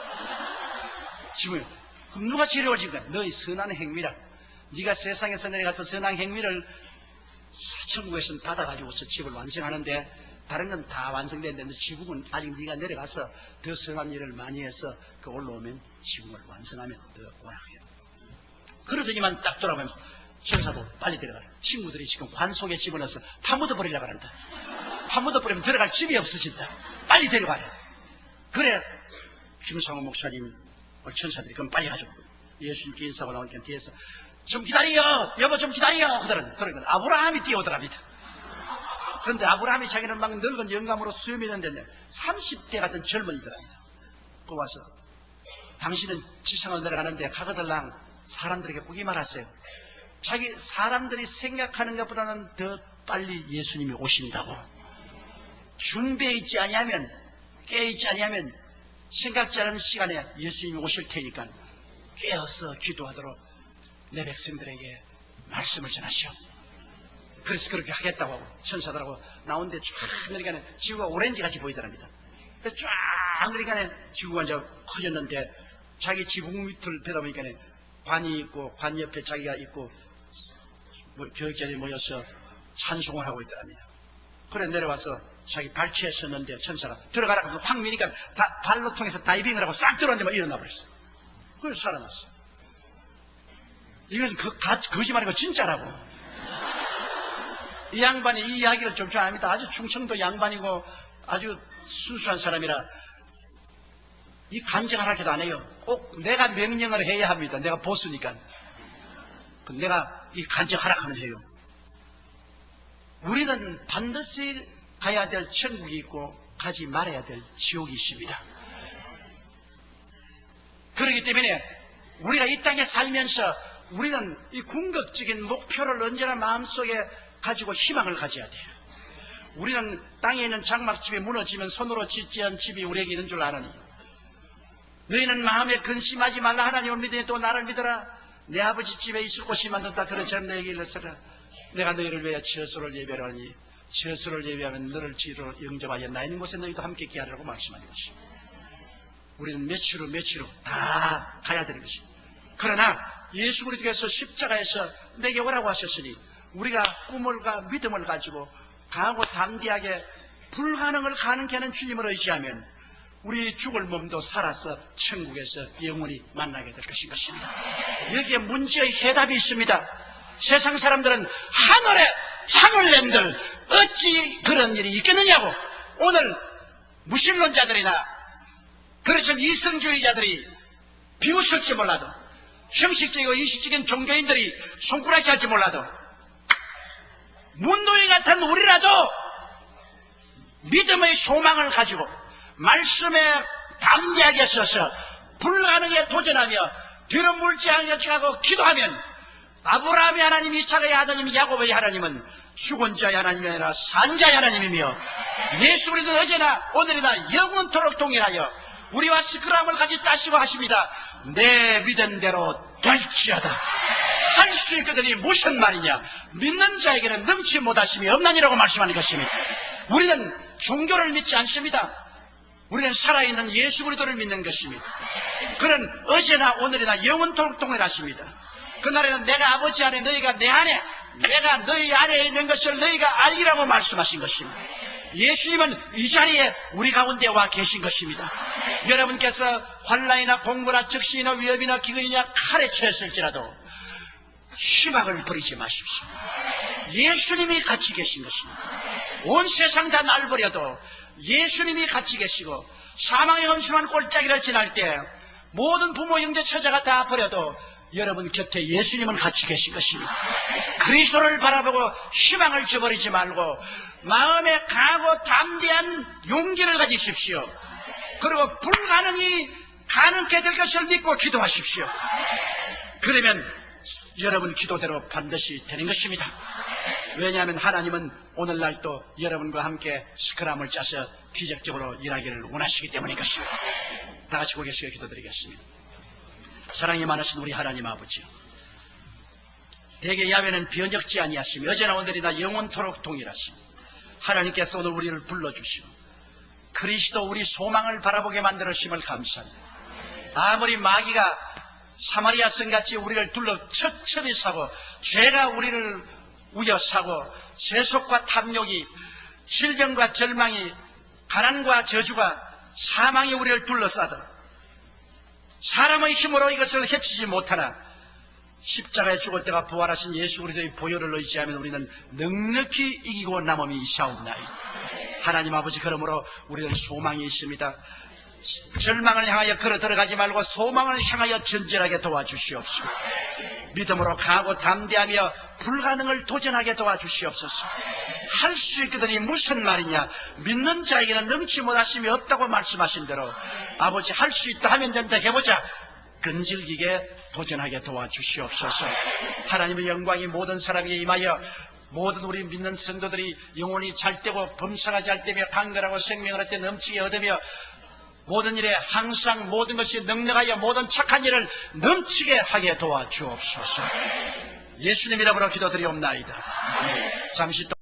지붕이. 그럼 누가 재료를 지은 거야? 너희 선한 행위라. 네가 세상에서 내려가서 선한 행위를 천국에서 받아가지고서 집을 완성하는데 다른 건 다 완성됐는데 지붕은 아직 네가 내려가서 더 선한 일을 많이 해서 그 올라오면 지붕을 완성하면 더 오락해요. 그러더니만 딱 돌아보면서 천사도 빨리 들어가라. 친구들이 지금 관 속에 집어넣어서 파묻어 버리려고 한다. 파묻어 버리면 들어갈 집이 없어진다. 빨리 데려가라. 그래 김상호 목사님 천사들이 그럼 빨리 가죠. 예수님께 인사하고 나오니까 뒤에서 좀 기다려 여보 좀 기다려 하더라고요. 그러니까 아브라함이 뛰어오더랍니다. 그런데 아브라함이 자기는 막 늙은 영감으로 수염이 있는데 30대 같은 젊은이더랍니다. 또 와서 당신은 지상을 내려가는데 가거들랑 사람들에게 보기 말하세요. 자기 사람들이 생각하는 것보다는 더 빨리 예수님이 오신다고. 준비해 있지 아니하면 깨어 있지 아니하면 생각지 않은 시간에 예수님이 오실 테니까 깨어서 기도하도록 내 백성들에게 말씀을 전하시오. 그래서 그렇게 하겠다고 하고 천사들하고 나오는데 쫙 내리가는 지구가 오렌지같이 보이더랍니다. 쫙 내리가는 지구가 이제 커졌는데 자기 지붕 밑을 펴다보니까 관이 있고 관 옆에 자기가 있고 교육자들이 모여서 찬송을 하고 있더랍니다. 그래 내려와서 자기 발치에 섰는데 천사가 들어가라고 확 미니까 발로 통해서 다이빙을 하고 싹 들어왔는데 막 일어나 버렸어. 그래서 살아났어. 이것은 거짓말이고 진짜라고. 이 양반이 이 이야기를 좀 압니다. 아주 충청도 양반이고 아주 순수한 사람이라 이 간증하라 해도 안 해요. 꼭 내가 명령을 해야 합니다. 내가 보스니까. 내가 이 간증하라 하면 해요. 우리는 반드시 가야 될 천국이 있고 가지 말아야 될 지옥이 있습니다. 그렇기 때문에 우리가 이 땅에 살면서 우리는 이 궁극적인 목표를 언제나 마음속에 가지고 희망을 가져야 돼요. 우리는 땅에 있는 장막집이 무너지면 손으로 짓지 않은 집이 우리에게 있는 줄 아느니 너희는 마음에 근심하지 말라. 하나님을 믿으니 또 나를 믿어라. 내 아버지 집에 있을 곳이 만든다. 그런처럼 너에게 일러서라. 내가 너희를 위해 처소를 예배하니 처소를 예배하면 너를 지로 영접하여 나 있는 곳에 너희도 함께 기하라고 말씀하는 것입니다. 우리는 며칠 후 다 가야 되는 것입니다. 그러나 예수 그리스도께서 십자가에서 내게 오라고 하셨으니 우리가 꿈을과 믿음을 가지고 강하고 담대하게 불가능을 가능케 하는 주님을 의지하면 우리 죽을 몸도 살아서 천국에서 영원히 만나게 될 것입니다. 여기에 문제의 해답이 있습니다. 세상 사람들은 하늘에 창을 낸들 어찌 그런 일이 있겠느냐고. 오늘 무신론자들이나 그래서 이성주의자들이 비웃을지 몰라도 형식적이고 이식적인 종교인들이 손가락질 할지 몰라도 문둥이 같은 우리라도 믿음의 소망을 가지고 말씀에 담대하게 서서 불가능에 도전하며 뒤로 물지 않으려고 기도하면 아브라함의 하나님, 이삭의 하나님, 야곱의 하나님은 죽은 자의 하나님이 아니라 산 자의 하나님이며 예수 그리스도는 어제나 오늘이나 영원토록 동일하여 우리와 스크람을 같이 따시고 하십니다. 내 믿은 대로 될지어다. 할 수 있거든이 무슨 말이냐. 믿는 자에게는 능치 못하심이 없나니라고 말씀하는 것입니다. 우리는 종교를 믿지 않습니다. 우리는 살아있는 예수 그리스도를 믿는 것입니다. 그는 어제나 오늘이나 영원토록 동일하십니다. 그날에는 내가 아버지 안에 너희가 내 안에 내가 너희 안에 있는 것을 너희가 알리라고 말씀하신 것입니다. 예수님은 이 자리에 우리 가운데 와 계신 것입니다. 여러분께서 환난이나 공고나 적신이나 위협이나 기근이나 칼에 처했을지라도 희망을 버리지 마십시오. 예수님이 같이 계신 것입니다. 온 세상 다 날 버려도 예수님이 같이 계시고 사망의 험심한 골짜기를 지날 때 모든 부모 형제 처자가 다 버려도 여러분 곁에 예수님은 같이 계신 것입니다. 그리스도를 바라보고 희망을 저버리지 말고 마음에 강하고 담대한 용기를 가지십시오. 그리고 불가능이 가능케 될 것을 믿고 기도하십시오. 그러면 여러분 기도대로 반드시 되는 것입니다. 왜냐하면 하나님은 오늘날도 여러분과 함께 스크럼을 짜서 기적적으로 일하기를 원하시기 때문인 것입니다. 다 같이 고개 숙여 기도드리겠습니다. 사랑이 많으신 우리 하나님 아버지요, 대개 야훼는 변혁지 아니하시며 어제나 오늘이나 영원토록 동일하시며 하나님께서 오늘 우리를 불러주시고 그리스도 우리 소망을 바라보게 만들으심을 감사합니다. 아무리 마귀가 사마리아 성같이 우리를 둘러 첩첩이 사고 죄가 우리를 우여사고 세속과 탐욕이, 질병과 절망이, 가난과 저주가, 사망이 우리를 둘러싸도 사람의 힘으로 이것을 해치지 못하나 십자가에 죽을 때가 부활하신 예수 그리스도의 보혈을 의지하면 우리는 넉넉히 이기고 남음이 있사옵나이다. 하나님 아버지, 그러므로 우리는 소망이 있습니다. 절망을 향하여 걸어 들어가지 말고 소망을 향하여 전진하게 도와주시옵소서. 믿음으로 강하고 담대하며 불가능을 도전하게 도와주시옵소서. 할 수 있거든이 무슨 말이냐? 믿는 자에게는 넘치 못하심이 없다고 말씀하신 대로 아버지, 할 수 있다 하면 된다 해보자. 끈질기게 도전하게 도와주시옵소서. 하나님의 영광이 모든 사람에게 임하여 모든 우리 믿는 성도들이 영혼이 잘되고 범사가 잘되며 강건하고 생명을 얻되 넘치게 얻으며 모든 일에 항상 모든 것이 넉넉하여 모든 착한 일을 넘치게 하게 도와주옵소서. 예수님 이름으로 기도드리옵나이다. 잠시 또